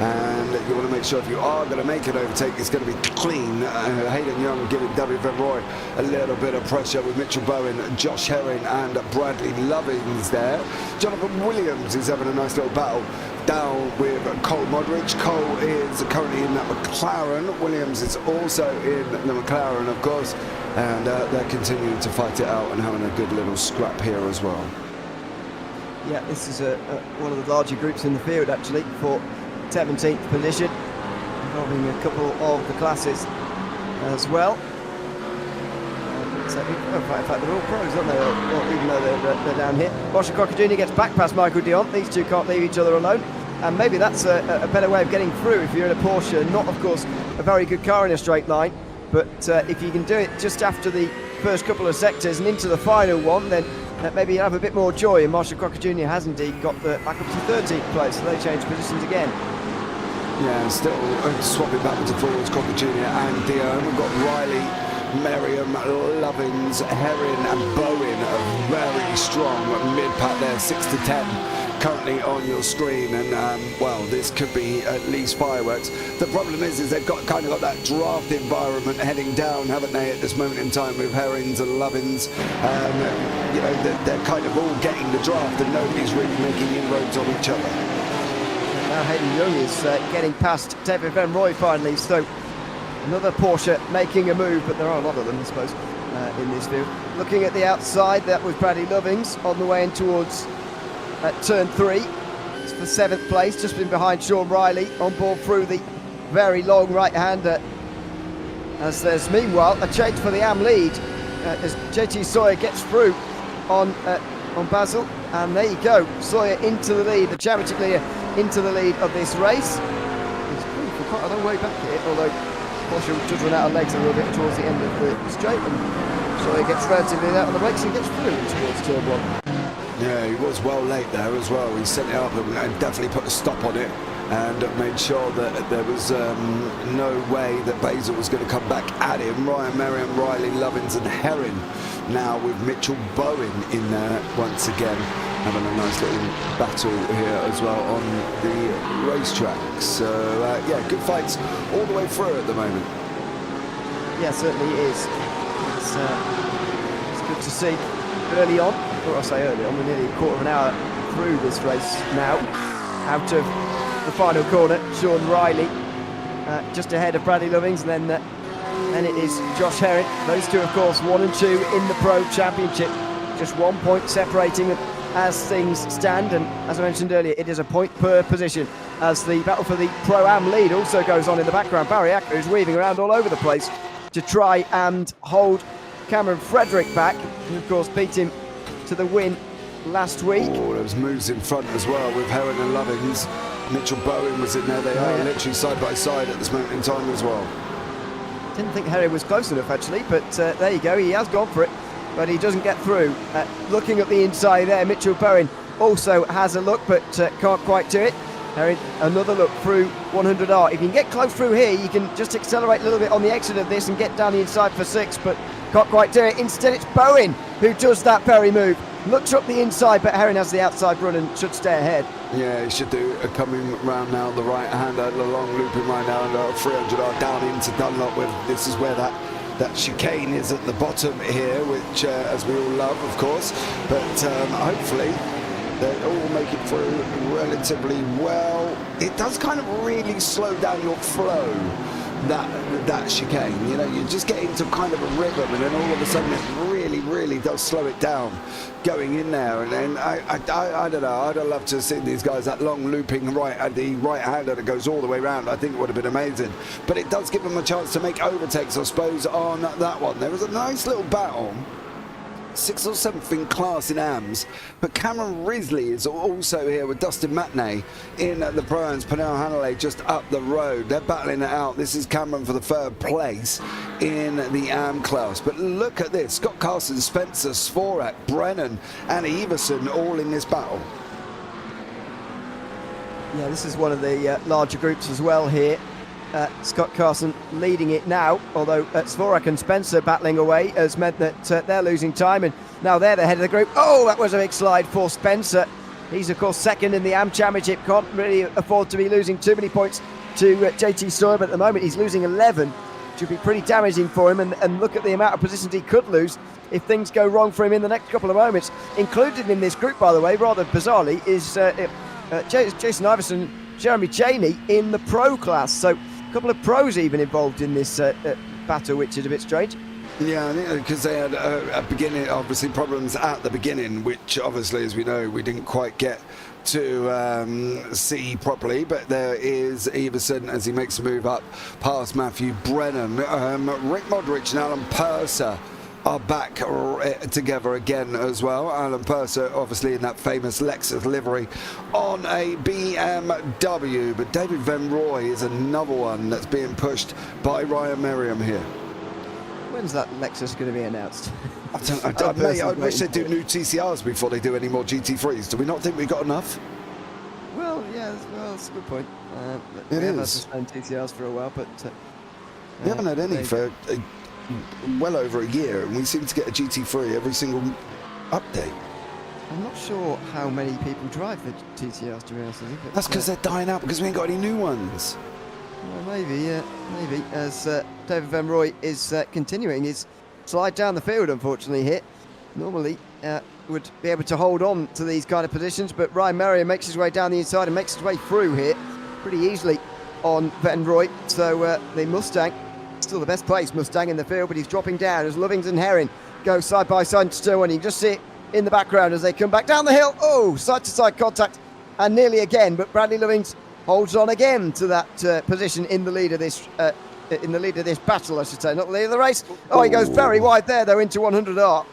and you want to make sure if you are going to make an overtake, it's going to be clean. Hayden Young giving David Van Rooij a little bit of pressure with Mitchell Bowen, Josh Herring and Bradley Lovings there. Jonathan Williams is having a nice little battle down with Cole Modric. Cole is currently in that McLaren. Williams is also in the McLaren, of course, and they're continuing to fight it out and having a good little scrap here as well. Yeah, this is one of the larger groups in the field actually for 17th position, involving a couple of the classes as well. So, in fact, they're all pros, aren't they? Even though they're down here. Marshall Crocker Jr. gets back past Michael Dion. These two can't leave each other alone. and maybe that's a better way of getting through if you're in a Porsche. Not, of course, a very good car in a straight line, but if you can do it just after the first couple of sectors and into the final one, then maybe you'll have a bit more joy. And Marshall Crocker Jr. has indeed got back up to 13th place, so they change positions again. Yeah, still swapping backwards and forwards, Crocker Jr. and Ewan. We've got Riley, Merriam, Lovins, Herring and Bowen, a very strong mid-pack there, 6 to 10 currently on your screen, and well, this could be at least fireworks. The problem is they've got that draft environment heading down, haven't they, at this moment in time, with Herrings and Lovins. You know, they're kind of all getting the draft and nobody's really making inroads on each other. Now Hayden Young is getting past David Van Roy finally, so another Porsche making a move, but there are a lot of them, I suppose, in this field. Looking at the outside, that was Bradley Lovings on the way in towards turn 3. It's for 7th place, just been behind Sean Riley, on board through the very long right-hander. As there's meanwhile a change for the AM lead as JT Sawyer gets through on Basil, and there you go, Sawyer into the lead, the championship leader into the lead of this race. He's going for quite a long way back here, although Porsche does run out of legs a little bit towards the end of the straight, and Sawyer gets relatively out on the brakes and gets through towards turn 1. Yeah, he was well late there as well. He sent it up and definitely put a stop on it and made sure that there was no way that Basil was going to come back at him. Ryan Merriam, Riley, Lovins and Herring now with Mitchell Bowen in there once again, having a nice little battle here as well on the racetrack. So yeah, good fights all the way through at the moment. Yeah, certainly is. It's good to see early on, or I say early on, we're nearly a quarter of an hour through this race now. Out of the final corner, Sean Riley just ahead of Bradley Lovings, and then it is Josh Herring. Those two, of course, 1 and 2 in the Pro Championship, just 1 point separating them as things stand, and as I mentioned earlier, it is a point per position as the battle for the Pro-Am lead also goes on in the background. Barry Acker is weaving around all over the place to try and hold Cameron Frederick back, and of course beat him to the win last week. Oh, there was moves in front as well with Herring and Lovings. Mitchell Bowen was in there. They are literally side by side at this moment in time as well. Didn't think Herring was close enough actually, but there you go, he has gone for it, but he doesn't get through. Looking at the inside there, Mitchell Bowen also has a look, but can't quite do it. Herring, another look through 100R. If you can get close through here, you can just accelerate a little bit on the exit of this and get down the inside for 6, but can't quite do it. Instead, it's Bowen who does that very move. Looks up the inside, but Herring has the outside run and should stay ahead. Yeah, he should do. Coming round now, the right hander, the long looping right now, and 300R down into Dunlop. This is where that chicane is at the bottom here, which, as we all love, of course. But hopefully they all make it through relatively well. It does kind of really slow down your flow, that chicane. You know, you just get into kind of a rhythm, and then all of a sudden it really does slow it down going in there. And then I don't know, I'd have loved to have seen these guys, that long looping the right hander that goes all the way around. I think it would have been amazing, but it does give them a chance to make overtakes, I suppose, on that one. There was a nice little battle, 6th or 7th in class in AMS, but Cameron Risley is also here with Dustin Matney in the Pro-Ams. Pernell Hanley just up the road. They're battling it out. This is Cameron for the 3rd place in the AM class. But look at this. Scott Carson, Spencer, Svorak, Brennan and Everson all in this battle. Yeah, this is one of the larger groups as well here. Scott Carson leading it now, although Svorak and Spencer battling away has meant that they're losing time, and now they're the head of the group. Oh, that was a big slide for Spencer. He's of course 2nd in the AM Championship, can't really afford to be losing too many points to JT Sawyer, but at the moment he's losing 11, which would be pretty damaging for him, and look at the amount of positions he could lose if things go wrong for him in the next couple of moments. Included in this group, by the way, rather bizarrely, is Jason Iverson, Jeremy Cheney in the Pro class, so a couple of pros even involved in this battle, which is a bit strange. Yeah, I think because they had a beginning, obviously problems at the beginning, which obviously, as we know, we didn't quite get to see properly. But there is Everson as he makes a move up past Matthew Brennan, Rick Modrich and Alan Purser are back together again as well. Alan Purser, obviously in that famous Lexus livery on a BMW, but David Van Roy is another one that's being pushed by Ryan Merriam here. When's that Lexus going to be announced? I wish they'd do new TCRs before they do any more GT3s. Do we not think we got enough? Well, yeah, that's a good point. It is. We've had TCRs for a while, but we haven't had any for well over a year, and we seem to get a GT3 every single update. I'm not sure how many people drive the TCRs, to be honest with you. That's because they're dying out because we ain't got any new ones. Well, maybe. As David Van Roy is continuing his slide down the field, unfortunately here. Normally would be able to hold on to these kind of positions, but Ryan Merriam makes his way down the inside and makes his way through here pretty easily on Van Roy. So the Mustang, still the best placed Mustang in the field, but he's dropping down as Lovings and Herring go side by side still, and you can just see it in the background as they come back down the hill. Oh, side to side contact and nearly again, but Bradley Lovings holds on again to that position in the lead of this battle, I should say, not the lead of the race. Oh, he goes very wide there though into 100R.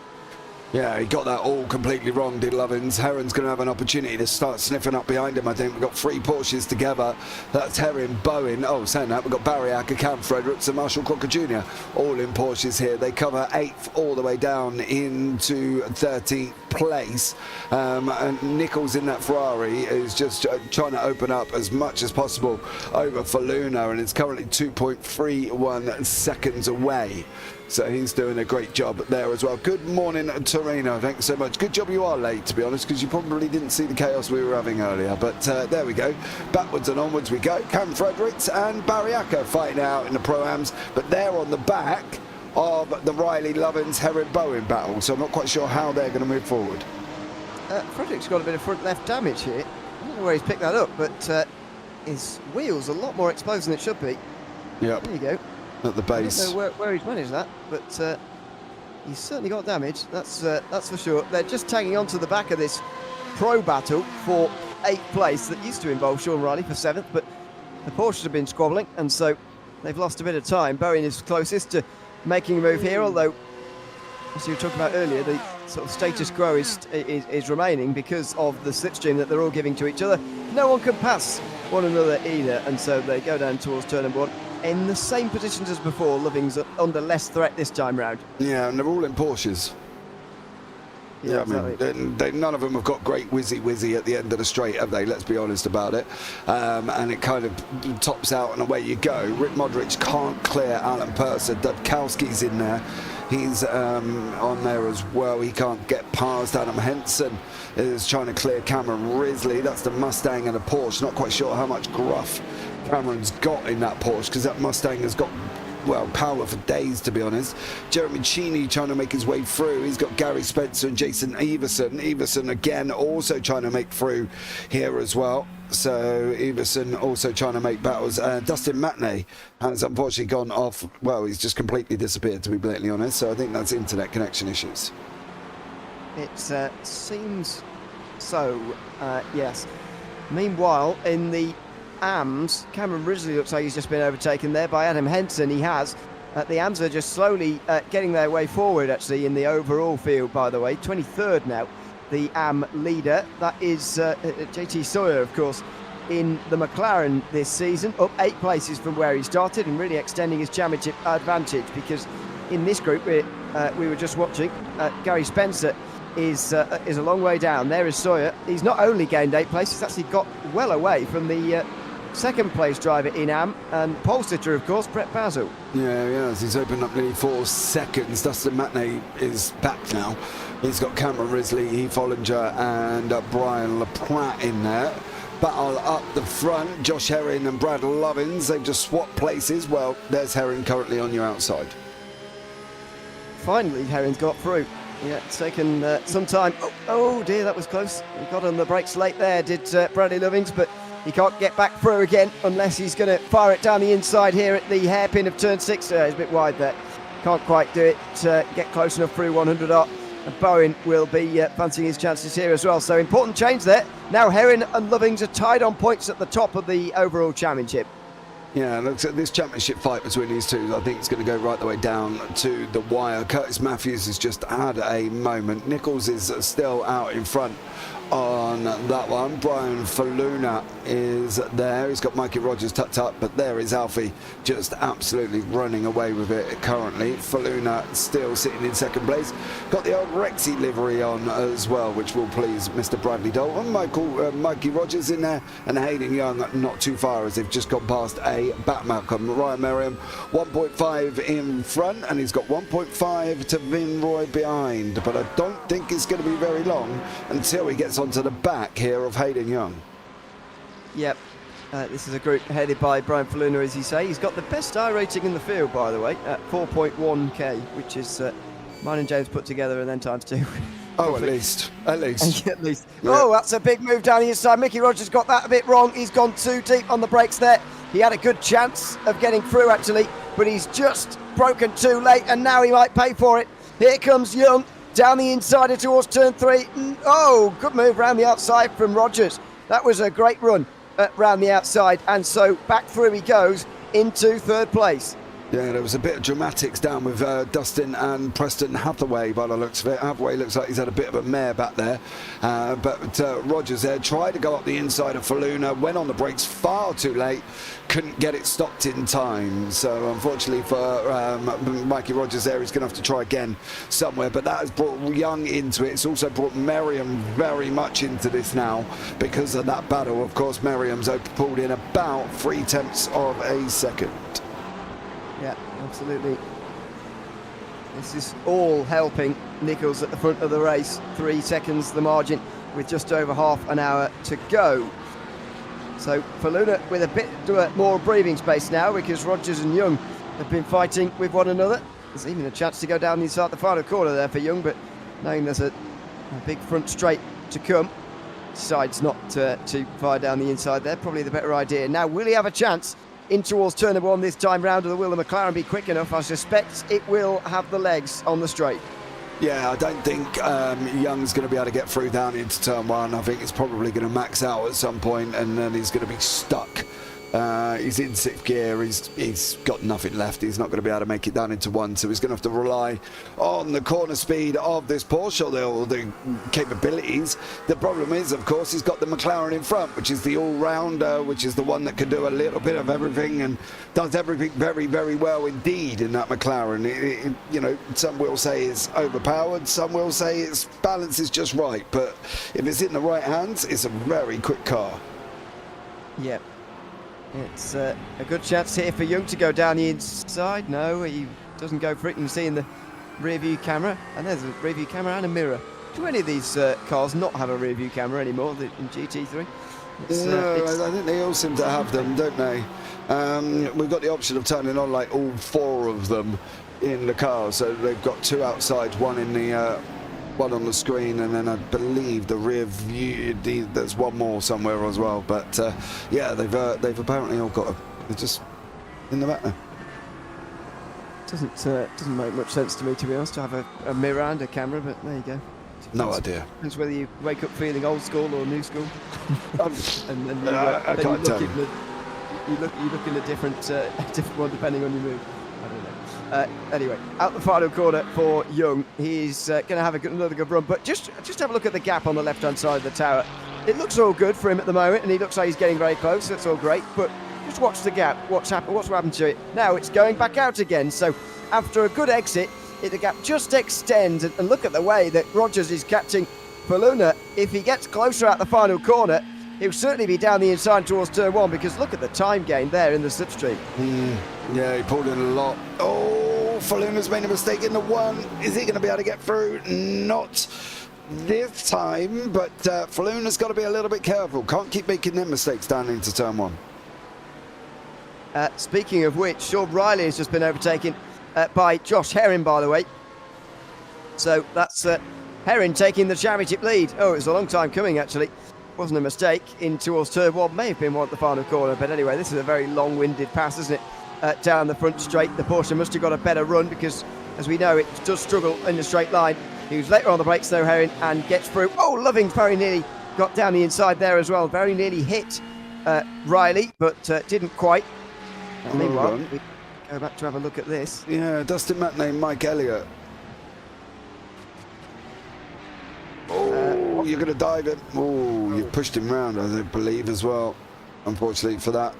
Yeah, he got that all completely wrong, did Lovins. Herron's going to have an opportunity to start sniffing up behind him, I think. We've got 3 Porsches together. That's Herring, Bowen. Oh, saying that, we've got Barry Acker, Cam Fredericks and Marshall Crocker Jr. all in Porsches here. They cover 8th all the way down into 13th place. And Nichols in that Ferrari is just trying to open up as much as possible over for Luna, and it's currently 2.31 seconds away. So he's doing a great job there as well. Good morning, Torino. Thanks so much. Good job you are late, to be honest, because you probably didn't see the chaos we were having earlier. But there we go. Backwards and onwards we go. Cam Fredericks and Barry Acker fighting out in the Pro-Ams, but they're on the back of the Riley Lovins Herring Bowen battle. So I'm not quite sure how they're going to move forward. Fredericks got a bit of front left damage here. I don't know where he's picked that up, but his wheel's a lot more exposed than it should be. Yep. There you go. At the base. I don't know where he's managed that, but he's certainly got damage, that's for sure. They're just tagging on to the back of this pro battle for 8th place that used to involve Sean Riley for 7th, but the Porsches have been squabbling, and so they've lost a bit of time. Bowen is closest to making a move here, although, as you were talking about earlier, the sort of status quo is remaining because of the slipstream that they're all giving to each other. No one can pass one another either, and so they go down towards turn number 1. In the same positions as before, Lovings under less threat this time round. Yeah, and they're all in Porsches. Yeah, exactly. I mean, none of them have got great whizzy at the end of the straight, have they? Let's be honest about it. And it kind of tops out and away you go. Rick Modric can't clear Alan Purser. Dudkowski's in there. He's on there as well. He can't get past. Adam Henson is trying to clear Cameron Risley. That's the Mustang and a Porsche. Not quite sure how much gruff Cameron's got in that Porsche, because that Mustang has got, well, power for days, to be honest. Jeremy Cheney trying to make his way through. He's got Gary Spencer and Jason Everson. Everson again also trying to make through here as well. So Everson also trying to make battles. Dustin Matney has unfortunately gone off. Well, he's just completely disappeared, to be blatantly honest. So I think that's internet connection issues. It seems so, yes. Meanwhile, in the AMS, Cameron Risley looks like he's just been overtaken there by Adam Henson. He has. The AMS are just slowly getting their way forward, actually, in the overall field, by the way. 23rd now, the AM leader. That is JT Sawyer, of course, in the McLaren this season, up 8 places from where he started and really extending his championship advantage, because in this group we were just watching, Gary Spencer is a long way down. There is Sawyer. He's not only gained 8 places, he's actually got well away from the 2nd place driver in AM, and pole sitter, of course, Brett Basil. Yeah, he's opened up nearly 4 seconds. Dustin Matney is back now. He's got Cameron Risley, Heath Hollinger and Brian LaPlatte in there. Battle up the front, Josh Herring and Brad Lovins. They've just swapped places. Well, there's Herring currently on your outside. Finally, Herring's got through. Yeah, it's taken some time. Oh dear, that was close. He got on the brakes late there, did Bradley Lovins, but he can't get back through again unless he's going to fire it down the inside here at the hairpin of turn 6. He's a bit wide there. Can't quite do it. Get close enough through 100R. And Bowen will be fancying his chances here as well. So important change there. Now Herring and Lovings are tied on points at the top of the overall championship. Yeah, looks at this championship fight between these two. I think it's going to go right the way down to the wire. Curtis Matthews has just had a moment. Nichols is still out in front on that one. Brian Faluna is there. He's got Mikey Rogers tucked up, but there is Alfie just absolutely running away with it currently. Faluna still sitting in second place. Got the old Rexy livery on as well, which will please Mr. Bradley Dalton. Mikey Rogers in there, and Hayden Young not too far as they've just gone past a Batmalcolm. Ryan Merriam 1.5 in front, and he's got 1.5 to Vin Roy behind, but I don't think it's going to be very long until he gets onto the back here of Hayden Young. Yep, this is a group headed by Brian Faluna, as you say. He's got the best I rating in the field, by the way, at 4.1k, which is mine and James put together and then times 2. Oh, at least. At least. At least. Yeah. Oh, that's a big move down the inside. Mickey Rogers got that a bit wrong. He's gone too deep on the brakes there. He had a good chance of getting through, actually, but he's just broken too late, and now he might pay for it. Here comes Young. Down the inside towards turn 3. Oh, good move round the outside from Rogers. That was a great run round the outside. And so back through he goes into third place. Yeah, there was a bit of dramatics down with Dustin and Preston Hathaway by the looks of it. Hathaway looks like he's had a bit of a mare back there. But Rogers there tried to go up the inside of Faluna, went on the brakes far too late, couldn't get it stopped in time. So unfortunately for Mikey Rogers there, he's going to have to try again somewhere. But that has brought Young into it. It's also brought Merriam very much into this now because of that battle. Of course, Merriam's pulled in about 0.3 of a second. Yeah, absolutely. This is all helping Nichols at the front of the race. 3 seconds the margin with just over half an hour to go. So Faluna with a bit more breathing space now because Rogers and Young have been fighting with one another. There's even a chance to go down inside the final corner there for Young, but knowing there's a big front straight to come, decides not to fire down the inside there. Probably the better idea. Now, will he have a chance in towards turn number 1 this time round, or will the McLaren be quick enough? I suspect it will have the legs on the straight. Yeah, I don't think Young's going to be able to get through down into turn 1. I think it's probably going to max out at some point, and then he's going to be stuck. He's in 6th gear, he's got nothing left. He's not going to be able to make it down into 1, so he's going to have to rely on the corner speed of this Porsche, or the capabilities. The problem is, of course, he's got the McLaren in front, which is the all-rounder, which is the one that can do a little bit of everything and does everything very, very well indeed in that McLaren. You know, some will say it's overpowered, some will say its balance is just right, but if it's in the right hands, it's a very quick car. Yep. It's a good chance here for Young to go down the inside. No, he doesn't go for it. You can see in the rear view camera, and there's a rear view camera and a mirror. Do any of these cars not have a rear view camera anymore in GT3? No, I think they all seem to have them, don't they? We've got the option of turning on like all 4 of them in the car, so they've got 2 outside, 1 in the one on the screen, and then I believe the rear view, there's 1 more somewhere as well. But yeah, they've apparently all got they're just in the back there. Doesn't make much sense to me, to be honest, to have a mirror and a camera, but there you go. No idea. Depends whether you wake up feeling old school or new school. And then I can't tell. You look in a different one depending on your mood. I don't know. Anyway, out the final corner for Young. He's going to have another good run, but just have a look at the gap on the left-hand side of the tower. It looks all good for him at the moment, and he looks like he's getting very close. That's all great, but just watch the gap. What's happened to it? Now it's going back out again. So after a good exit, the gap just extends, and look at the way that Rogers is catching Faluna. If he gets closer at the final corner, he'll certainly be down the inside towards turn 1, because look at the time gain there in the slipstream. Yeah, he pulled in a lot. Oh, Faluna's made a mistake in the 1. Is he going to be able to get through? Not this time, but Faluna's got to be a little bit careful. Can't keep making them mistakes down into turn 1. Speaking of which, Sean Riley has just been overtaken by Josh Herring, by the way. So that's Herring taking the championship lead. Oh, it was a long time coming, actually. Wasn't a mistake in towards turn 1. May have been one at the final corner, but anyway, this is a very long-winded pass, isn't it? Down the front straight. The Porsche must have got a better run because, as we know, it does struggle in the straight line. He was later on the brakes, though, Herring, and gets through. Oh, Loving very nearly got down the inside there as well. Very nearly hit Riley, but didn't quite. Meanwhile, we go back to have a look at this. Yeah, Dustin Matinee, Mike Elliott. Oh, you're going to dive him. Oh, you pushed him round, I believe, as well, unfortunately for that.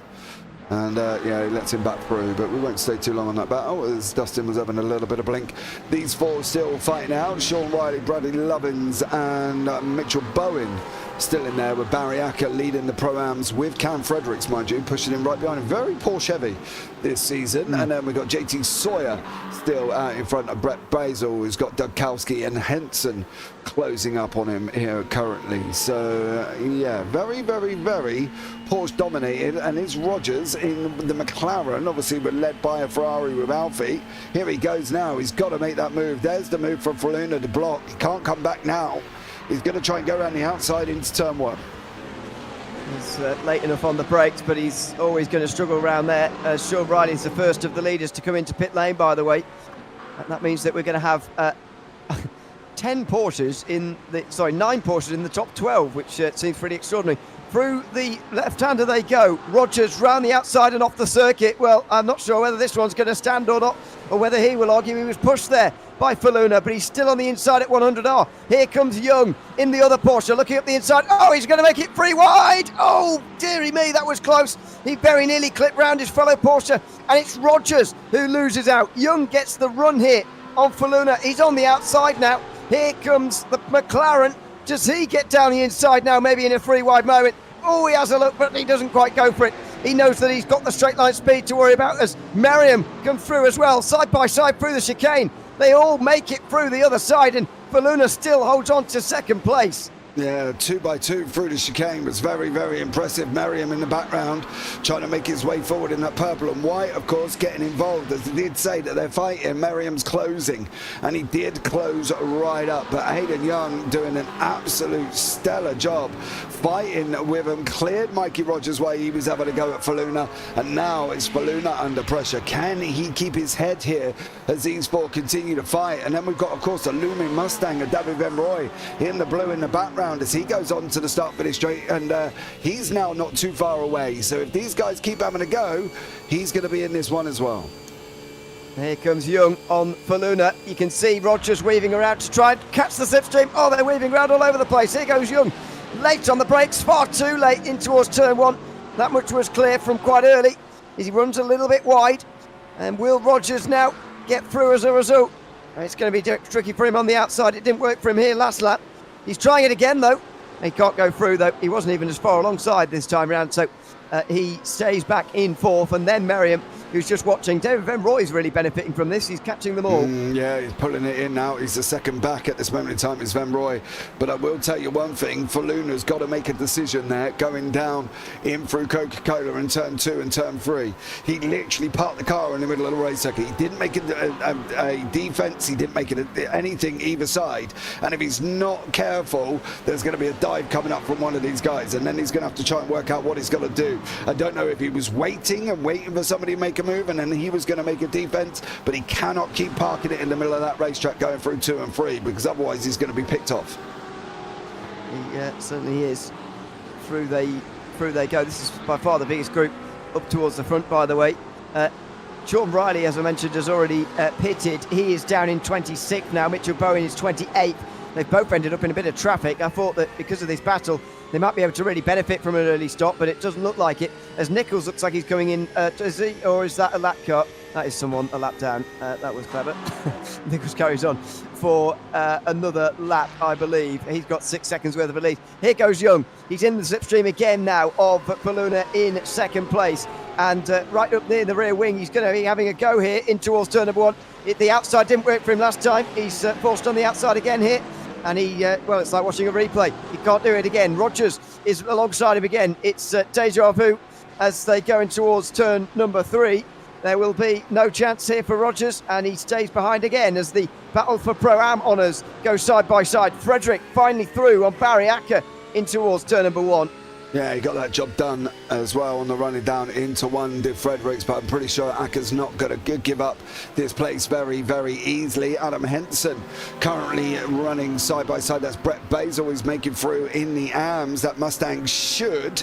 And yeah, he lets him back through, but we won't stay too long on that battle as Dustin was having a little bit of blink. These four still fighting out. Sean Riley, Bradley Lovins and Mitchell Bowen still in there, with Barry Acker leading the Pro-Ams with Cam Fredericks, mind you, pushing him right behind him. Very Porsche heavy this season. And then we've got JT Sawyer still out in front of Brett Basil, who's got Dudkowski and Henson closing up on him here currently. So yeah, very, very, very Porsche dominated, and it's Rogers in the McLaren. Obviously we're led by a Ferrari with Alfie. Here he goes now. He's got to make that move. There's the move from Faluna to block. He can't come back now. He's going to try and go around the outside into turn one. He's late enough on the brakes, but he's always going to struggle around there. Sean Riley's the first of the leaders to come into pit lane, by the way. And that means that we're going to have 9 Porsches in the top 12, which seems pretty extraordinary. Through the left-hander they go. Rogers round the outside and off the circuit. Well, I'm not sure whether this one's going to stand or not, or whether he will argue he was pushed there by Faluna, but he's still on the inside at 100R. Here comes Young in the other Porsche, looking up the inside. Oh, he's going to make it free wide. Oh, dearie me, that was close. He very nearly clipped round his fellow Porsche, and it's Rogers who loses out. Young gets the run here on Faluna. He's on the outside now. Here comes the McLaren. Does he get down the inside now, maybe in a free wide moment? Oh, he has a look, but he doesn't quite go for it. He knows that he's got the straight line speed to worry about as Merriam comes through as well, side by side through the chicane. They all make it through the other side, and Faluna still holds on to second place. Yeah, 2x2 through the chicane was very, very impressive. Merriam in the background trying to make his way forward in that purple and white, of course, getting involved. As he did say that they're fighting, Merriam's closing, and he did close right up. But Hayden Young doing an absolute stellar job fighting with him, cleared Mikey Rogers' way. He was having to go at Faluna, and now it's Faluna under pressure. Can he keep his head here as these four continue to fight? And then we've got, of course, the looming Mustang of David Van Roy in the blue in the background as he goes on to the start finish straight, and he's now not too far away. So if these guys keep having a go, he's going to be in this one as well. Here comes Young on Faluna. You can see Rogers weaving around to try and catch the slipstream. Oh, they're weaving around all over the place. Here goes Young. Late on the brakes, far too late in towards turn one. That much was clear from quite early. He runs a little bit wide. And will Rogers now get through as a result? It's going to be tricky for him on the outside. It didn't work for him here last lap. He's trying it again, though. He can't go through, though. He wasn't even as far alongside this time round, so he stays back in fourth. And then Merriam, who's just watching. David Van Roy's really benefiting from this. He's catching them all. Yeah, he's pulling it in now. He's the second back at this moment in time. It's Van Roy. But I will tell you one thing. Faluna's got to make a decision there, going down in through Coca-Cola in turn 2 and turn 3. He literally parked the car in the middle of the race circuit. He didn't make a defense. He didn't make it anything either side. And if he's not careful, there's going to be a dive coming up from one of these guys. And then he's going to have to try and work out what he's going to do. I don't know if he was waiting for somebody to make a move, and then he was going to make a defense, but he cannot keep parking it in the middle of that racetrack going through 2 and 3, because otherwise he's going to be picked off. He certainly is. Through they go. This is by far the biggest group up towards the front, by the way. Sean Riley, as I mentioned, has already pitted. He is down in 26th now. Mitchell Bowen is 28th. They've both ended up in a bit of traffic. I thought that because of this battle, they might be able to really benefit from an early stop, but it doesn't look like it. As Nichols looks like he's coming in, is he, or is that a lap cut? That is someone a lap down. That was clever. Nichols carries on for another lap, I believe. He's got 6 seconds worth of a lead. Here goes Young. He's in the slipstream again now of Faluna in second place. And right up near the rear wing, he's going to be having a go here in towards turn number 1. The outside didn't work for him last time. He's forced on the outside again here. And he, well, it's like watching a replay. He can't do it again. Rogers is alongside him again. It's deja vu as they go in towards turn number 3. There will be no chance here for Rogers, and he stays behind again as the battle for Pro-Am honours goes side by side. Frederick finally through on Barry Acker in towards turn number 1. Yeah, he got that job done as well on the running down into 1, did Fredericks, but I'm pretty sure Acker's not going to give up this place very, very easily. Adam Henson currently running side by side. That's Brett Basil is making through in the AMs. That Mustang should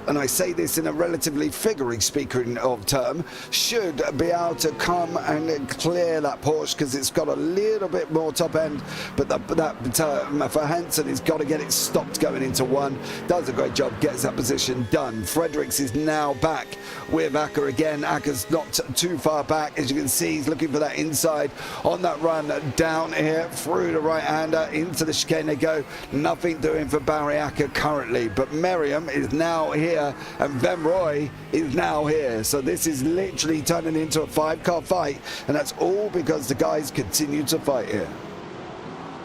and I say this in a relatively speaking of term, should be able to come and clear that Porsche because it's got a little bit more top end, but for Hansen, he's got to get it stopped going into one. Does a great job, gets that position done. Fredericks is now back with Acker again. Acker's not too far back, as you can see. He's looking for that inside on that run down here through the right-hander into the chicane they go. Nothing doing for Barry Acker currently, but Merriam is now here and Van Roy is now here. So this is literally turning into a 5-car fight, and that's all because the guys continue to fight here.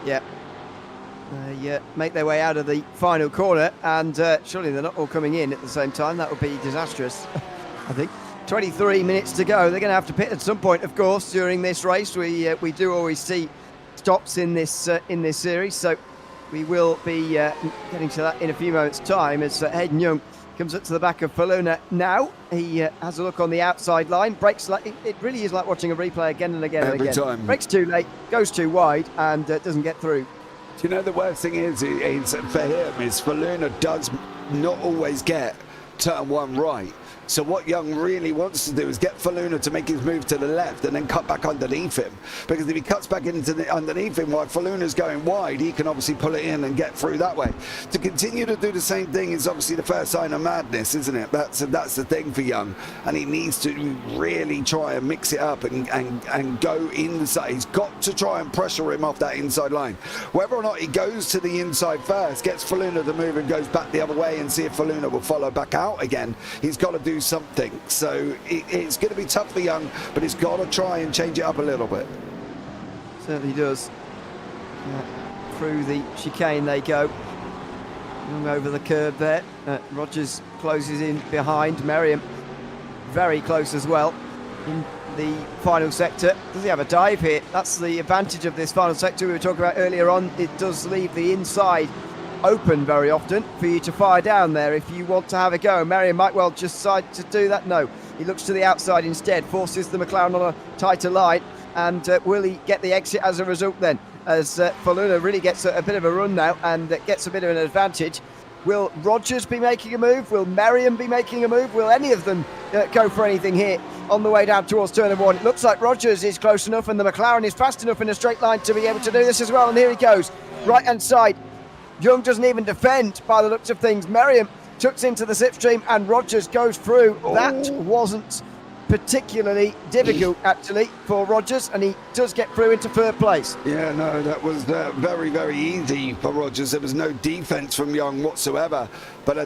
Yeah. Make their way out of the final corner, and surely they're not all coming in at the same time. That would be disastrous, I think. 23 minutes to go. They're going to have to pit at some point, of course, during this race. We do always see stops in this series, so we will be getting to that in a few moments' time as Hayden Young comes up to the back of Faluna now. He has a look on the outside line, brakes like it really is like watching a replay again and again Every and again. time. Brakes too late, goes too wide, and doesn't get through. Do you know the worst thing is for him is Faluna does not always get turn one right. So what Young really wants to do is get Faluna to make his move to the left and then cut back underneath him. Because if he cuts back into underneath him while Faluna's going wide, he can obviously pull it in and get through that way. To continue to do the same thing is obviously the first sign of madness, isn't it? That's the thing for Young. And he needs to really try and mix it up and go inside. He's got to try and pressure him off that inside line. Whether or not he goes to the inside first, gets Faluna to move and goes back the other way and see if Faluna will follow back out again, he's got to do something. So it's going to be tough for Young, but he's got to try and change it up a little bit. Certainly does. Through the chicane they go. Young over the curb there. Rogers closes in behind. Merriam very close as well in the final sector. Does he have a dive here? That's the advantage of this final sector we were talking about earlier on. It does leave the inside open very often for you to fire down there if you want to have a go. Merriam might well just decide to do that. No, he looks to the outside instead, forces the McLaren on a tighter line, and will he get the exit as a result then? As Faluna really gets a bit of a run now and gets a bit of an advantage. Will Rogers be making a move? Will Merriam be making a move? Will any of them go for anything here on the way down towards turn number one? It looks like Rogers is close enough and the McLaren is fast enough in a straight line to be able to do this as well, and here he goes, right hand side. Young doesn't even defend by the looks of things. Merriam tucks into the slipstream and Rogers goes through. Oh. That wasn't particularly difficult actually for Rogers, and he does get through into third place. Yeah, no, that was very, very easy for Rogers. There was no defence from Young whatsoever, but I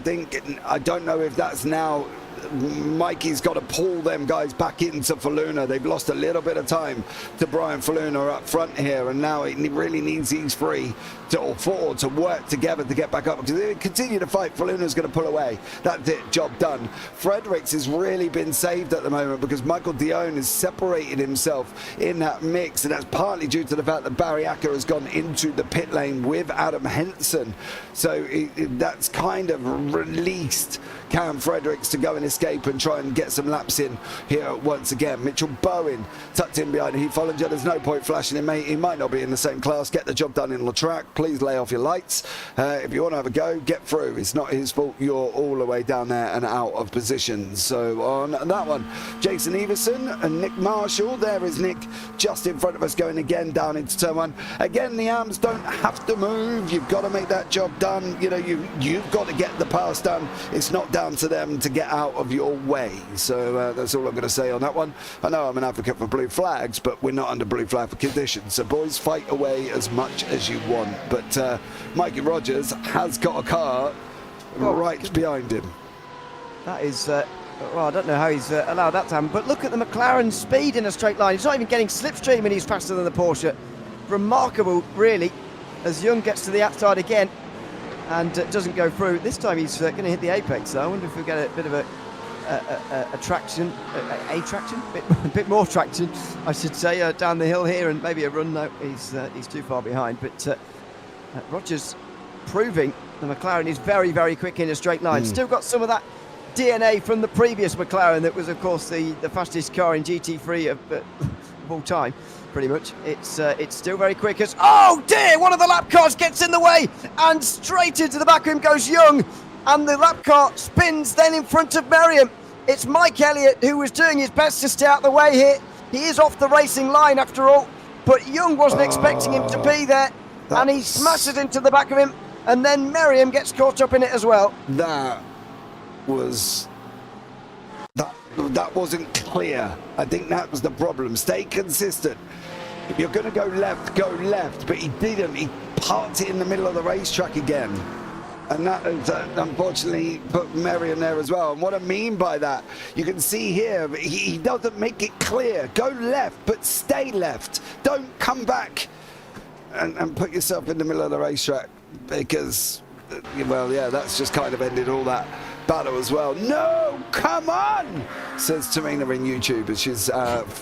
don't know if that's now Mikey's got to pull them guys back into Faluna. They've lost a little bit of time to Brian Faluna up front here, and now it really needs these three or four to work together to get back up, because if they continue to fight, Faluna's going to pull away. That's it, job done. Fredericks has really been saved at the moment because Michael Dion has separated himself in that mix, and that's partly due to the fact that Barry Acker has gone into the pit lane with Adam Henson. So that's kind of released Cam Fredericks to go and escape and try and get some laps in here once again. Mitchell Bowen tucked in behind Heath Follinger. There's no point flashing him, mate. He might not be in the same class. Get the job done in the track. Please lay off your lights. If you want to have a go, get through. It's not his fault you're all the way down there and out of position. So on that one, Jason Everson and Nick Marshall. There is Nick just in front of us going again down into turn one. Again, the arms don't have to move. You've got to make that job done. You know, you've got to get the pass done. It's not down to them to get out of your way. So that's all I'm going to say on that one. I know I'm an advocate for blue flags, but we're not under blue flag for conditions. So boys, fight away as much as you want. But Mikey Rogers has got a car right behind him. That is, well, I don't know how he's allowed that to happen. But look at the McLaren speed in a straight line. He's not even getting slipstream and he's faster than the Porsche. Remarkable, really, as Young gets to the outside again and doesn't go through. This time he's going to hit the apex, though. I wonder if we'll get a bit of a traction, a bit more traction, I should say, down the hill here, and maybe a run. No, he's too far behind. But Rogers proving the McLaren is very, very quick in a straight line. Still got some of that DNA from the previous McLaren that was, of course, the fastest car in GT3 of all time. Pretty much. It's still very quick as... Oh dear! One of the lap cars gets in the way and straight into the back of him goes Young. and the lap car spins then in front of Merriam. It's Mike Elliott who was doing his best to stay out the way here. He is off the racing line after all, but Young wasn't expecting him to be there, and he smashes into the back of him, and then Merriam gets caught up in it as well. That wasn't clear. I think that was the problem. Stay consistent. If you're going to go left, but he didn't. He parked it in the middle of the racetrack again. And that has unfortunately put Merriam there as well. And what I mean by that, you can see here, he doesn't make it clear. Go left, but stay left. Don't come back and put yourself in the middle of the racetrack, because, well, yeah, that's just kind of ended all that battle as well. No, come on, says Tamina in YouTube, as she's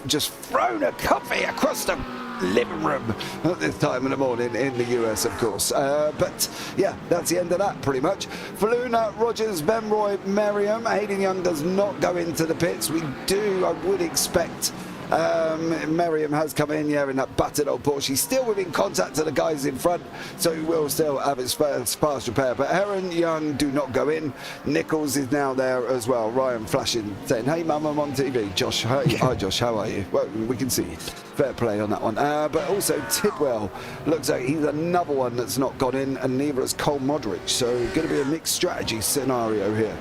just thrown a coffee across the living room at this time in the morning in the US, of course. But yeah, that's the end of that pretty much. Faluna, Rogers, Benroy, Merriam. Hayden Young does not go into the pits. I would expect Merriam has come in, yeah, in that battered old Porsche. He's still within contact to the guys in front, so he will still have his parts repaired. But Heron, Young do not go in. Nichols is now there as well. Ryan flashing, saying, "Hey, Mum, I'm on TV." Josh, hi Josh, how are you? Well, we can see you. Fair play on that one. But also Tidwell looks like he's another one that's not gone in, and neither is Cole Modric. So going to be a mixed strategy scenario here.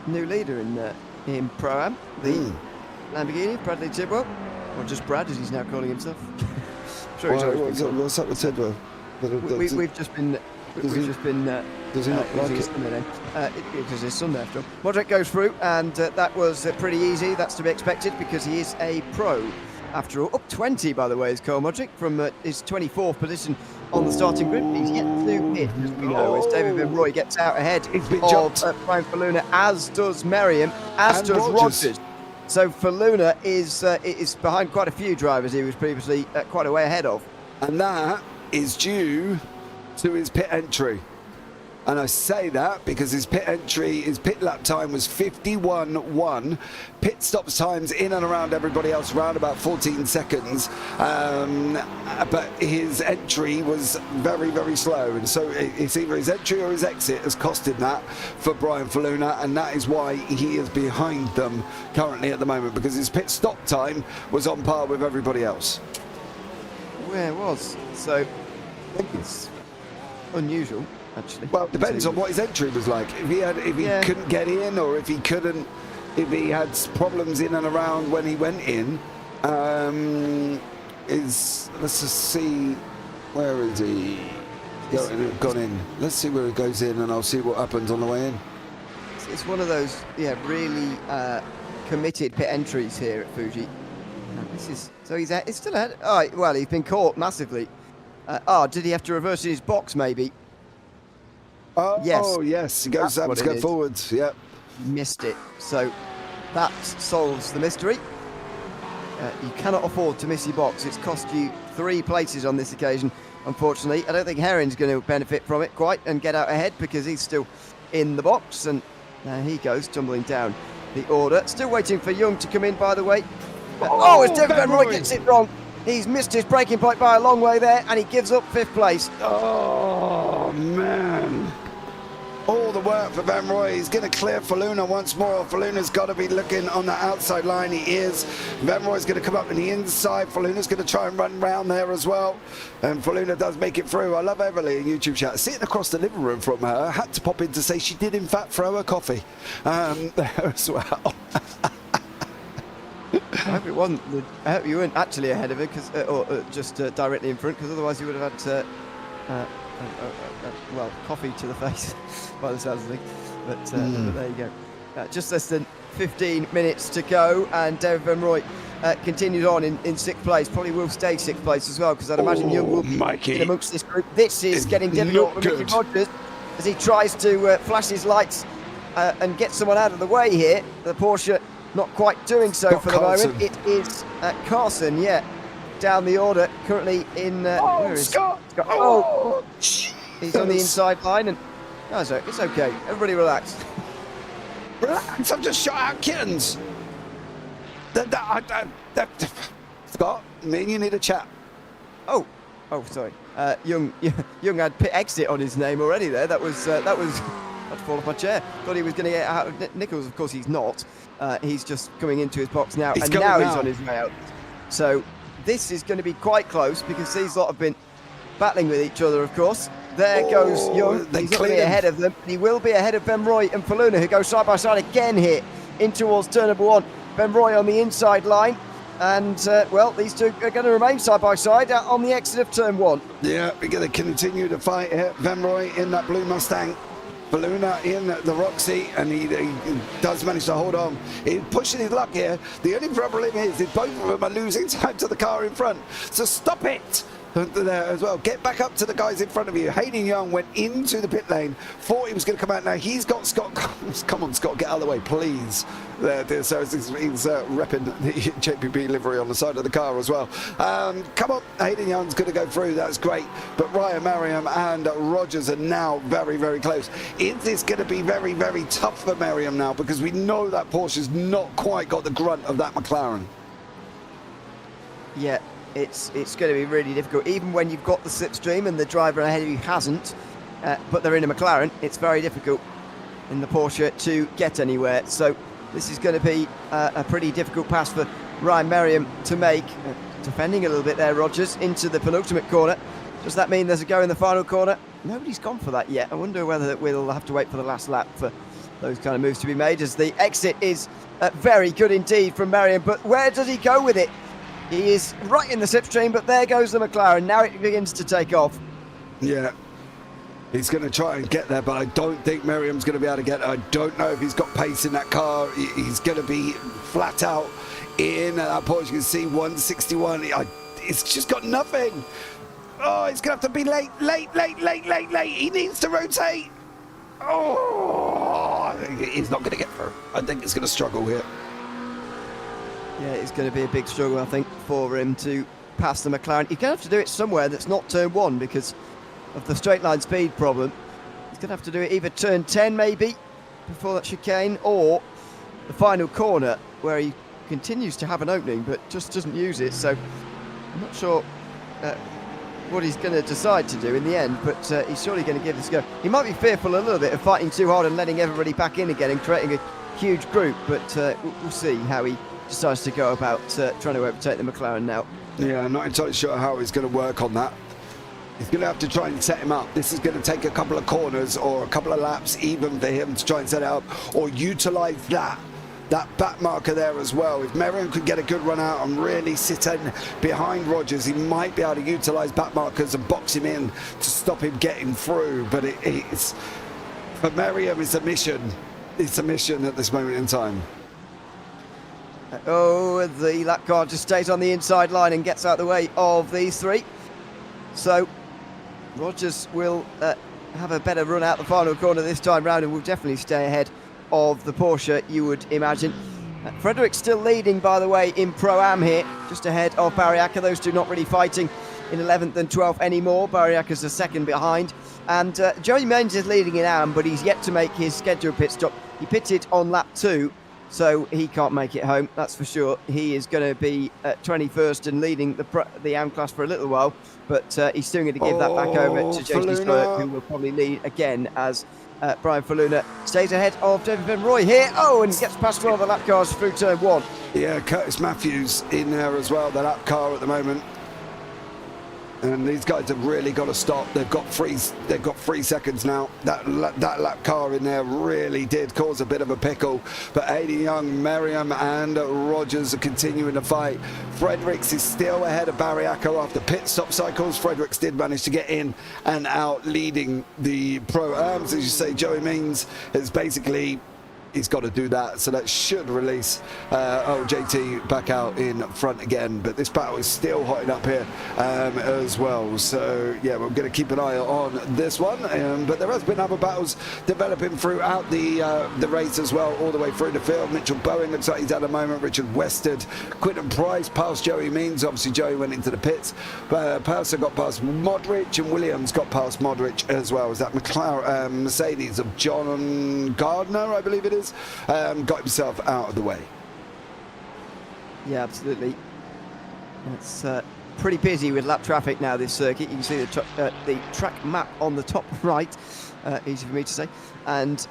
New leader in Pro-Am, the Lamborghini, Bradley Tidwell, or just Brad as he's now calling himself. Sure, what's up with Tidwell? We've just been does he not like it? Because his son there. Modric goes through, and that was pretty easy. That's to be expected because he is a pro. After all, up 20, by the way, is Cole Modric from his 24th position on the starting grid. He's yet to hit, as we know, as David Benroy gets out ahead of Brian Faluna, as does Merriam, as does Rogers. So Faluna is behind quite a few drivers he was previously quite a way ahead of. And that is due to his pit entry. And I say that because his pit lap time was 51.1. Pit stops times in and around everybody else around about 14 seconds. But his entry was very, very slow. And so it's either his entry or his exit has cost him that for Brian Faluna. And that is why he is behind them currently at the moment, because his pit stop time was on par with everybody else. Where it was. So it's unusual. Actually, well, it depends on what his entry was like. If he couldn't get in, or if he had problems in and around when he went in. Let's just see, where is he gone in? Let's see where he goes in, and I'll see what happens on the way in. It's one of those, really committed pit entries here at Fuji. He's still ahead. Oh, well, he's been caught massively. Did he have to reverse in his box, maybe? Yes, he goes to go forwards. Yep. Missed it. So that solves the mystery. You cannot afford to miss your box. It's cost you 3 places on this occasion, unfortunately. I don't think Herring's going to benefit from it quite and get out ahead, because he's still in the box, and now he goes tumbling down the order. Still waiting for Young to come in, by the way. As David Benroy gets it wrong. He's missed his braking point by a long way there, and he gives up 5th place. Oh, man. All the work for Benroy. He's going to clear Faluna once more. Faluna's got to be looking on the outside line. He is. Benroy's going to come up in the inside. Faluna's going to try and run round there as well. And Faluna does make it through. I love Everly in YouTube chat. Sitting across the living room from her. Had to pop in to say she did, in fact, throw her coffee there as well. I hope you weren't actually ahead of her, or just directly in front, because otherwise you would have had coffee to the face by the sounds of things. But there you go. Just less than 15 minutes to go, and David Benroy continues on in 6th place. Probably will stay 6th place as well, because I'd imagine Young will be in amongst this group. This is getting difficult for Mickey Rogers as he tries to flash his lights and get someone out of the way here. The Porsche not quite doing so for the moment. It is Carson, down the order, currently in... where is Scott! He's on the inside line, and it's okay. Everybody relax. Relax, I've just shot out kittens. Scott, me and you need a chat. Oh, sorry. Young had pit exit on his name already there. That was I'd fall off my chair. Thought he was going to get out of Nichols. Of course, he's not. He's just coming into his box now, He's and coming now now. he's on his way out. So this is going to be quite close because these lot have been battling with each other, of course. There goes Young. They He's not cleared really him. ahead of them. He will be ahead of Ben Roy and Faluna, who go side by side again here in towards turn number 1. Ben Roy on the inside line. And, well, these two are going to remain side by side on the exit of turn 1. Yeah, we're going to continue to fight here. Van Roy in that blue Mustang. Baluna in the Roxy, and he does manage to hold on. He's pushing his luck here. The only problem is that both of them are losing time to the car in front. So stop it there as well. Get back up to the guys in front of you. Hayden Young went into the pit lane, thought he was going to come out. Now he's got Scott. Come on, Scott, get out of the way, please. So he's repping the JPB livery on the side of the car as well. Come on, Hayden Young's going to go through. That's great. But Ryan Merriam and Rogers are now very, very close. Is this going to be very, very tough for Merriam now? Because we know that Porsche's not quite got the grunt of that McLaren. Yeah, it's going to be really difficult. Even when you've got the slipstream and the driver ahead of you hasn't, but they're in a McLaren, it's very difficult in the Porsche to get anywhere. So this is going to be a pretty difficult pass for Ryan Merriam to make. Defending a little bit there, Rogers, into the penultimate corner. Does that mean there's a go in the final corner? Nobody's gone for that yet. I wonder whether we'll have to wait for the last lap for those kind of moves to be made, as the exit is very good indeed from Merriam. But where does he go with it? He is right in the slipstream, but there goes the McLaren. Now it begins to take off. Yeah. He's going to try and get there, but I don't think Merriam's going to be able to get it. I don't know if he's got pace in that car. He's going to be flat out in that Porsche. You can see 161. It's just got nothing. Oh, he's going to have to be late. He needs to rotate. Oh, he's not going to get through. I think he's going to struggle here. Yeah, it's going to be a big struggle, I think, for him to pass the McLaren. He's going to have to do it somewhere that's not turn 1 because of the straight line speed problem. He's going to have to do it either turn 10 maybe before that chicane, or the final corner where he continues to have an opening but just doesn't use it. So I'm not sure what he's going to decide to do in the end, but he's surely going to give this a go. He might be fearful a little bit of fighting too hard and letting everybody back in again and creating a huge group, but we'll see how he decides to go about trying to overtake the McLaren now. Yeah, I'm not entirely sure how he's going to work on that. He's going to have to try and set him up. This is going to take a couple of corners or a couple of laps even for him to try and set it up, or utilise that back marker there as well. If Merriam could get a good run out and really sit in behind Rogers, he might be able to utilise back markers and box him in to stop him getting through. But it's for Merriam, it's a mission. It's a mission at this moment in time. Oh, the lap car just stays on the inside line and gets out of the way of these three. So Rogers will have a better run out the final corner this time round and will definitely stay ahead of the Porsche, you would imagine. Frederick's still leading, by the way, in Pro-Am here, just ahead of Barry Acker. Those two not really fighting in 11th and 12th anymore. Barry Acker's a second behind. And Joey Mains is leading in Am, but he's yet to make his scheduled pit stop. He pitted on lap 2, so he can't make it home, that's for sure. He is going to be at 21st and leading the Am class for a little while, but he's still going to give that back over to James Burke, who will probably lead again as Brian Faluna stays ahead of David Ben Roy here. Oh, and gets past one of the lap cars through turn 1. Yeah, Curtis Matthews in there as well, the lap car at the moment. And these guys have really got to stop. They've got 3 seconds now. That lap car in there really did cause a bit of a pickle. But Aidy Young, Merriam and Rogers are continuing to fight. Fredericks is still ahead of Barry Acker after pit stop cycles. Fredericks did manage to get in and out leading the Pro-Ams. As you say, Joey Means is basically... he's got to do that, so that should release JT back out in front again. But this battle is still hotting up here as well. So yeah, we're going to keep an eye on this one. But there has been other battles developing throughout the race as well, all the way through the field. Mitchell Bowen looks like he's had a moment. Richard Westard, Quinton Price past Joey Means. Obviously Joey went into the pits. Purser got past Modric, and Williams got past Modric as well. Is that Mercedes of John Gardner, I believe it is. Got himself out of the way. Yeah, absolutely. It's pretty busy with lap traffic now, this circuit. You can see the track map on the top right, easy for me to say, and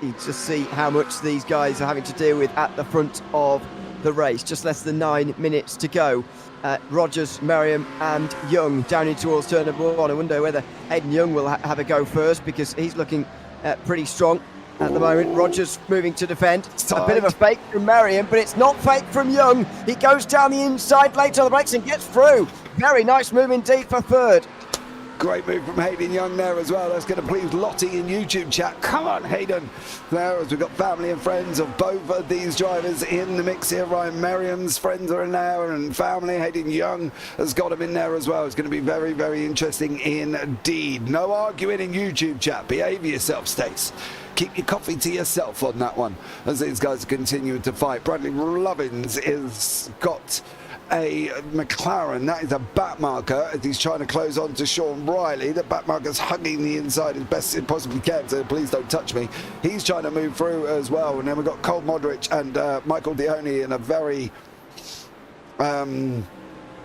you just see how much these guys are having to deal with at the front of the race. Just less than 9 minutes to go. Rogers, Merriam and Young down in towards turn number 1. I wonder whether Hayden Young will have a go first, because he's looking pretty strong at the moment. Rogers moving to defend. A bit of a fake from Merriam, but it's not fake from Young. He goes down the inside, late on the brakes and gets through. Very nice move indeed for third. Great move from Hayden Young there as well. That's going to please Lottie in YouTube chat. Come on, Hayden. There, as we've got family and friends of both of these drivers in the mix here. Ryan Merriam's friends are in there, and family. Hayden Young has got him in there as well. It's going to be very, very interesting indeed. No arguing in YouTube chat. Behave yourself, Stace. Keep your coffee to yourself on that one, as these guys are continuing to fight. Bradley Lovins has got a McLaren. That is a back marker as he's trying to close on to Sean Riley. The back marker's hugging the inside as best it possibly can, so please don't touch me. He's trying to move through as well. And then we've got Cole Modric and Michael Dione in a very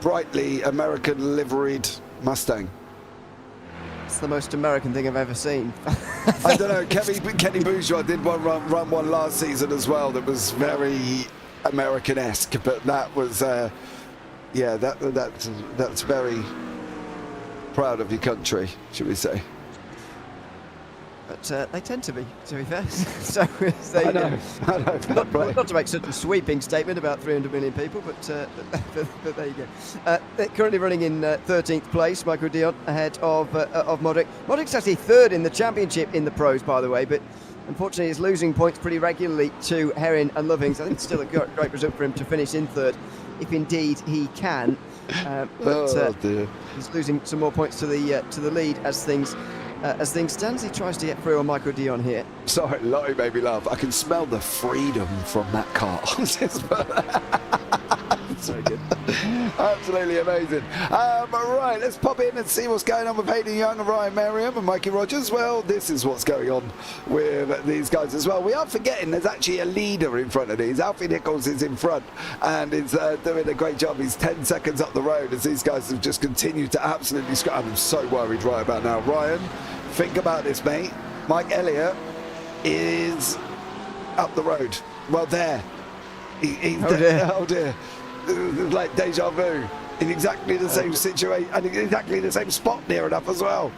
brightly American liveried Mustang. It's the most American thing I've ever seen. I don't know. Kenny Bourgeois did run one last season as well that was very American-esque, but that was yeah, that's very proud of your country, should we say? But they tend to be fair. So I know. Not to make such a sweeping statement about 300 million people, but there you go. They're currently running in 13th place. Michael Dion ahead of Modric. Modric's actually third in the championship in the pros, by the way, but unfortunately he's losing points pretty regularly to Herrin and Lovings. I think it's still a great result for him to finish in third, if indeed he can. But he's losing some more points to the lead as things stand. He tries to get through on Michael Dion here. Sorry, Lottie made me laugh. I can smell the freedom from that car. So good. Absolutely amazing. Right, let's pop in and see what's going on with Hayden Young and Ryan Merriam and Mikey Rogers. Well, this is what's going on with these guys as well. We are forgetting there's actually a leader in front of these. Alfie Nichols is in front and is doing a great job. He's 10 seconds up the road as these guys have just continued to absolutely scrap. I'm so worried right about now. Ryan, think about this, mate. Mike Elliott is up the road. Well, there. Oh dear. Like deja vu in exactly the same situation and exactly the same spot near enough as well.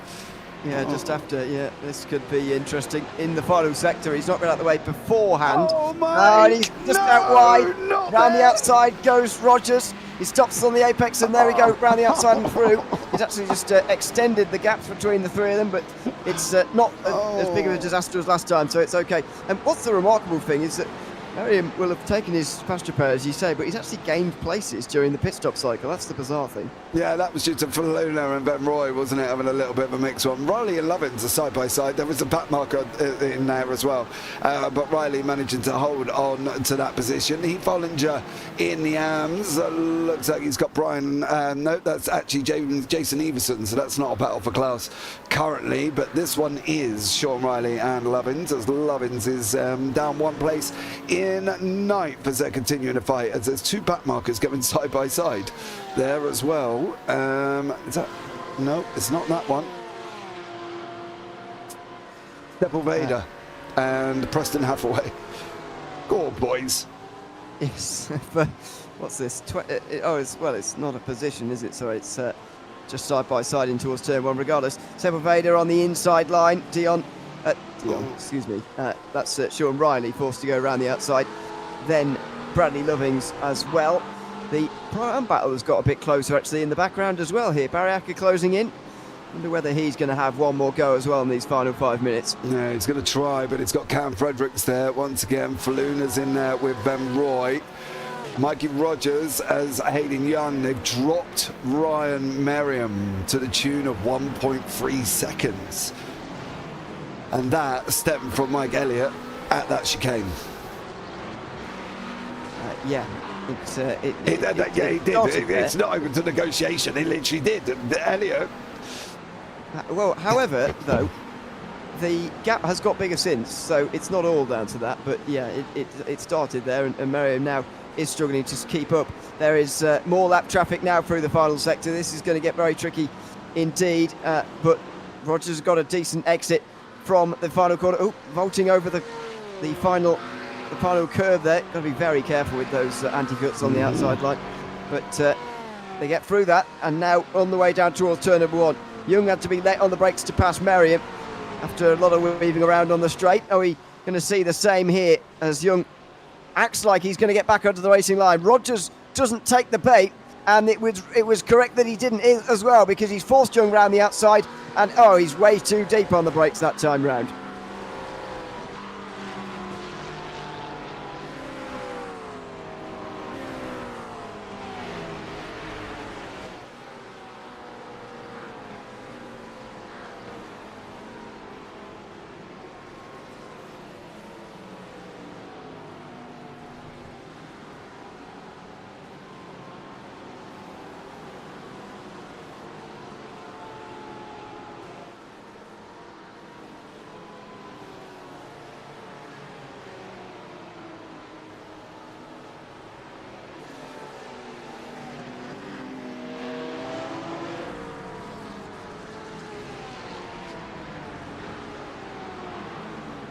Yeah, just after. Yeah, this could be interesting in the final sector. He's not been out the way beforehand. Oh my! And he's just out wide. Round the outside goes Rogers. He stops on the apex, and there we go, round the outside and through. He's actually just extended the gaps between the three of them, but it's not as big of a disaster as last time, so it's okay. And what's the remarkable thing is that Merriam will have taken his pasture pair, as you say, but he's actually gained places during the pit stop cycle. That's the bizarre thing. Yeah, that was due to Faluna and Ben Roy, wasn't it? Having a little bit of a mix one. Riley and Lovins are side by side. There was a back marker in there as well. But Riley managing to hold on to that position. Heath Follinger in the arms. Looks like he's got Brian. No, that's actually Jason Everson, so that's not a battle for class currently. But this one is Sean Riley and Lovins, as Lovins is down one place in ninth as they're continuing to fight, as there's two back markers going side by side there as well. Is that? No, it's not that one. Sepulveda and Preston Hathaway. Go on, boys. Yes, but what's this? It's not a position, is it? So it's just side by side in towards turn one regardless. Sepulveda on the inside line. Dion, excuse me. That's Sean Riley forced to go around the outside. Then Bradley Lovings as well. The Pro-Am battle has got a bit closer actually in the background as well here. Barry Acker closing in. Wonder whether he's going to have one more go as well in these final 5 minutes. Yeah, he's going to try, but it's got Cam Fredericks there once again. Faluna's in there with Ben Roy. Mikey Rogers as Hayden Young. They've dropped Ryan Merriam to the tune of 1.3 seconds. And that stemmed from Mike Elliott at that chicane. Yeah. He did. It's not open to negotiation. He literally did. Elliott. Well, however, though, the gap has got bigger since, so it's not all down to that. But yeah, it started there, and Merriam now is struggling to keep up. There is more lap traffic now through the final sector. This is going to get very tricky indeed, but Rogers has got a decent exit from the final corner. Oh, vaulting over the final curve there. Got to be very careful with those anti-cuts on the outside line. But they get through that, and now on the way down towards turn number 1. Young had to be late on the brakes to pass Merriam after a lot of weaving around on the straight. Are we going to see the same here as Young acts like he's going to get back onto the racing line? Rogers doesn't take the bait, and it was correct that he didn't as well, because he's forced Young round the outside, and he's way too deep on the brakes that time round.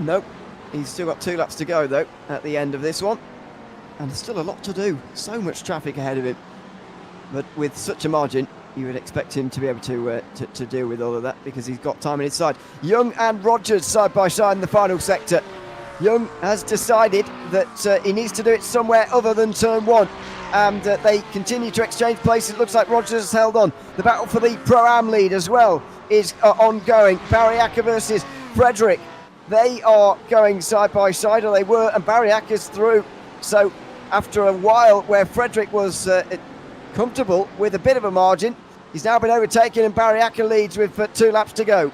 Nope, he's still got 2 laps to go though at the end of this one, and there's still a lot to do. So much traffic ahead of him, but with such a margin you would expect him to be able to deal with all of that, because he's got time on his side. Young and Rogers side by side in the final sector. Young has decided that he needs to do it somewhere other than turn 1, and they continue to exchange places. It looks like Rogers has held on. The battle for the Pro-Am lead as well is ongoing. Barriaca versus Frederick. They are going side by side, or they were, and Barriaca's through. So after a while where Frederick was comfortable with a bit of a margin, he's now been overtaken, and Barriaca leads with 2 laps to go.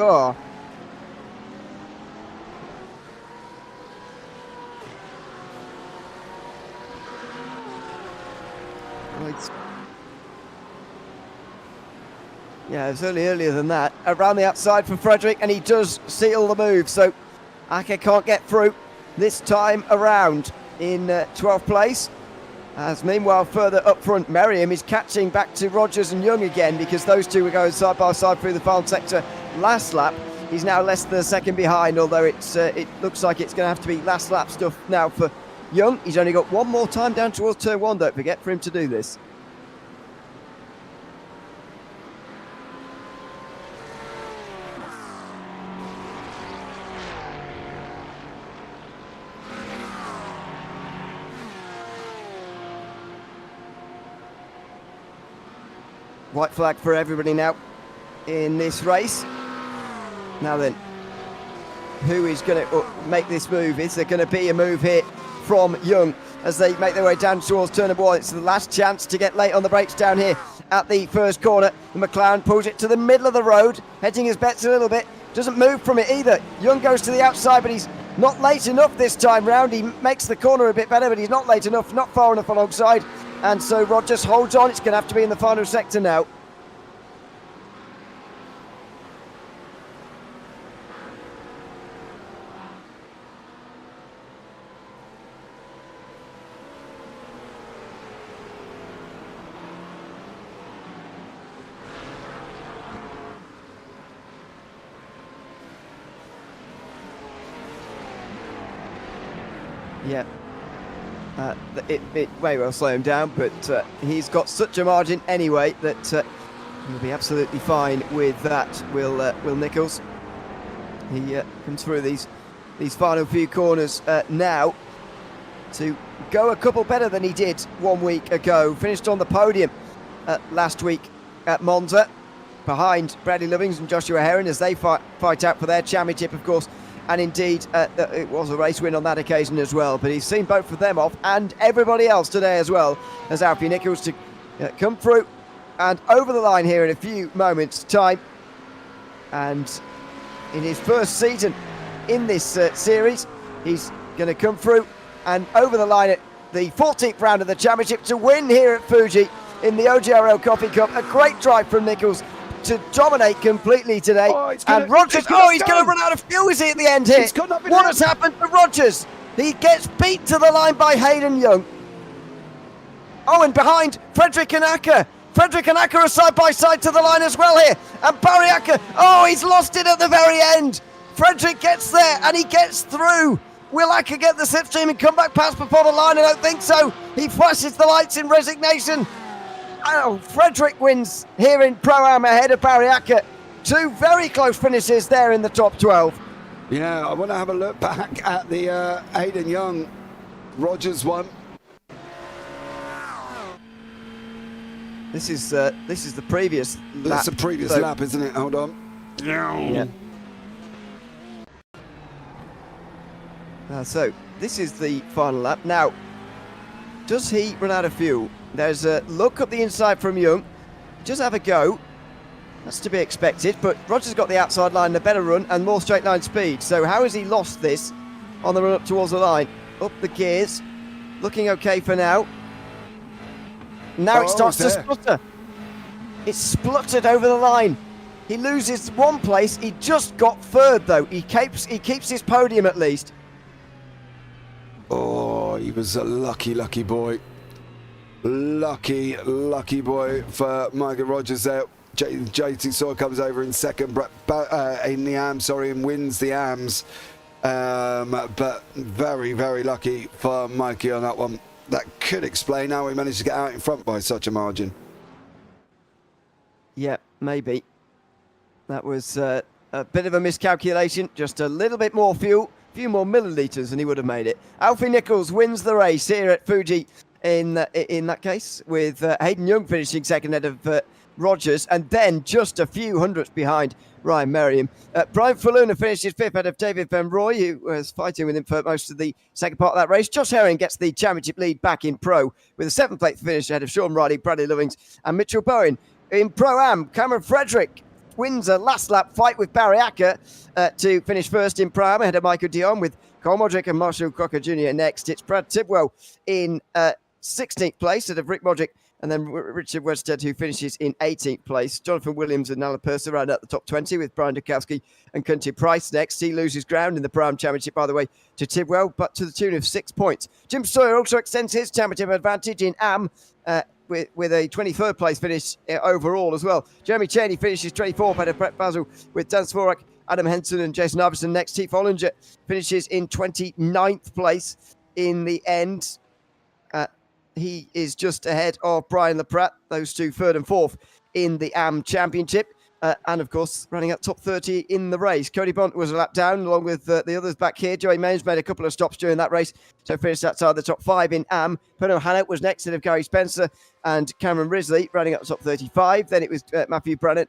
Oh. Right. Yeah, it was earlier than that. Around the outside for Frederick, and he does seal the move, so Ake can't get through this time around in 12th place. As meanwhile, further up front, Merriam is catching back to Rogers and Young again, because those two were going side by side through the final sector last lap. He's now less than a second behind, although it looks like it's going to have to be last lap stuff now for Young. He's only got one more time down towards turn 1, don't forget, for him to do this. White flag for everybody now in this race. Now then, who is going to make this move? Is there going to be a move here from Young as they make their way down towards turn number 1? It's the last chance to get late on the brakes down here at the first corner. The McLaren pulls it to the middle of the road, hedging his bets a little bit. Doesn't move from it either. Young goes to the outside, but he's not late enough this time round. He makes the corner a bit better, but he's not late enough, not far enough alongside. And so Rogers holds on. It's going to have to be in the final sector now. Yeah. It may well slow him down, but he's got such a margin anyway that he'll be absolutely fine with that. Will Nichols. He comes through these final few corners now to go a couple better than he did 1 week ago. Finished on the podium last week at Monza, behind Bradley Lovings and Joshua Heron as they fight out for their championship, of course, and indeed it was a race win on that occasion as well. But he's seen both of them off, and everybody else today as well, as Alfie Nichols to come through and over the line here in a few moments' time. And in his first season in this series, he's going to come through and over the line at the 14th round of the championship to win here at Fuji in the OGRL Coffee Cup. A great drive from Nichols to dominate completely today. And Rogers, he's going to run out of fuel, is he, at the end here? What has happened to Rogers? He gets beat to the line by Hayden Young. Oh, and behind, Frederick and Acker. Frederick and Acker are side by side to the line as well here. And Barry Acker, he's lost it at the very end. Frederick gets there and he gets through. Will Acker get the slipstream and come back past before the line? I don't think so. He flashes the lights in resignation. Frederick wins here in Pro-Am ahead of Barry Acker. Two very close finishes there in the top 12. Yeah, I want to have a look back at the Hayden Young Rogers one. This is the previous lap. That's the previous lap, isn't it? Hold on. Yeah. So this is the final lap. Now, does he run out of fuel? There's a look up the inside from Young. Just have a go. That's to be expected, but Rogers got the outside line, a better run and more straight line speed. So how has he lost this on the run up towards the line? Up the gears. Looking okay for now. Now it starts to splutter. It's spluttered over the line. He loses one place. He just got third though. He keeps his podium at least. Oh, he was a lucky boy. Lucky boy for Michael Rogers there. JT Sawyer comes over in second in the AM, and wins the AMs. But very lucky for Mikey on that one. That could explain how he managed to get out in front by such a margin. Yeah, maybe. That was a bit of a miscalculation. Just a little bit more fuel, a few more millilitres, and he would have made it. Alfie Nichols wins the race here at Fuji in that case, with Hayden Young finishing second ahead of Rogers, and then just a few hundredths behind Ryan Merriam. Brian Faluna finishes fifth ahead of David Van Roy, who was fighting with him for most of the second part of that race. Josh Herring gets the championship lead back in Pro with a seventh place finish ahead of Sean Riley, Bradley Lovings and Mitchell Bowen. In Pro-Am, Cameron Frederick wins a last lap fight with Barry Acker to finish first in Pro-Am ahead of Michael Dion, with Cole Modric and Marshall Crocker Jr. next. It's Brad Tidwell in 16th place ahead of Rick Modric, and then Richard Wested, who finishes in 18th place. Jonathan Williams and Nala Purser round out the top 20, with Brian Dukowski and Quentin Price next. He loses ground in the Pro-Am Championship, by the way, to Tidwell, but to the tune of 6 points. Jim Sawyer also extends his championship advantage in AM with a 23rd place finish overall as well. Jeremy Cheney finishes 24th ahead of Brett Basil, with Dan Svorak, Adam Henson and Jason Iverson next. T. Follinger finishes in 29th place in the end. He is just ahead of Brian LaPratte, those two third and fourth in the AM Championship. And, of course, running at top 30 in the race. Cody Bont was a lap down, along with the others back here. Joey Mains made a couple of stops during that race, so finished outside the top 5 in AM. Pernell Hannett was next ahead of Gary Spencer and Cameron Risley, running up the top 35. Then it was Matthew Brannett,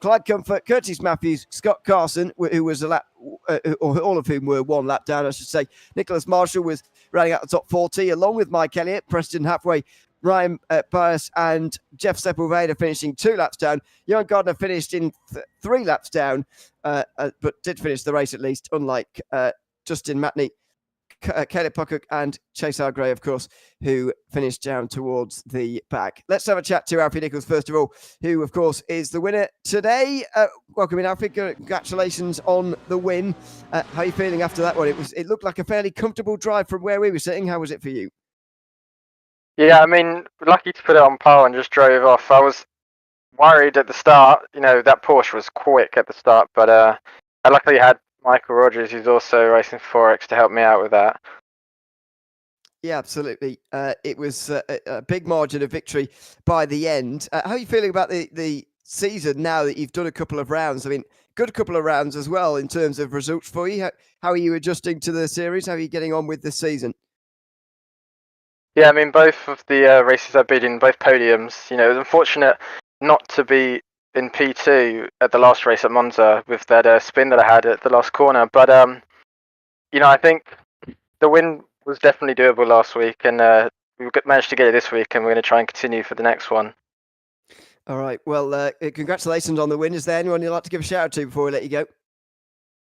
Clyde Comfort, Curtis Matthews, Scott Carson, who was a lap, or all of whom were one lap down, I should say. Nicholas Marshall was running out the top 40, along with Mike Elliott, Preston Halfway, Ryan Bias and Jeff Sepulveda finishing 2 laps down. Johan Gardner finished in 3 laps down, but did finish the race at least, unlike Justin Matney, Caleb Puckett and Chase Hargray, of course, who finished down towards the back. Let's have a chat to Alfie Nichols, first of all, who, of course, is the winner today. Welcome in, Alfie. Congratulations on the win. How are you feeling after that one? It looked like a fairly comfortable drive from where we were sitting. How was it for you? Yeah, I mean, lucky to put it on pole and just drove off. I was worried at the start. You know, that Porsche was quick at the start, but I luckily had Michael Rogers, who's also racing 4X, to help me out with that. Yeah, absolutely. It was a big margin of victory by the end. How are you feeling about the season now that you've done a couple of rounds? I mean, good couple of rounds as well in terms of results for you. How are you adjusting to the series? How are you getting on with the season? Yeah, I mean, both of the races I've been in, both podiums. You know, it was unfortunate not to be in P2 at the last race at Monza with that spin that I had at the last corner. But I think the win was definitely doable last week, and we managed to get it this week, and we're going to try and continue for the next one. All right. Well, congratulations on the win. Is there anyone you'd like to give a shout out to before we let you go?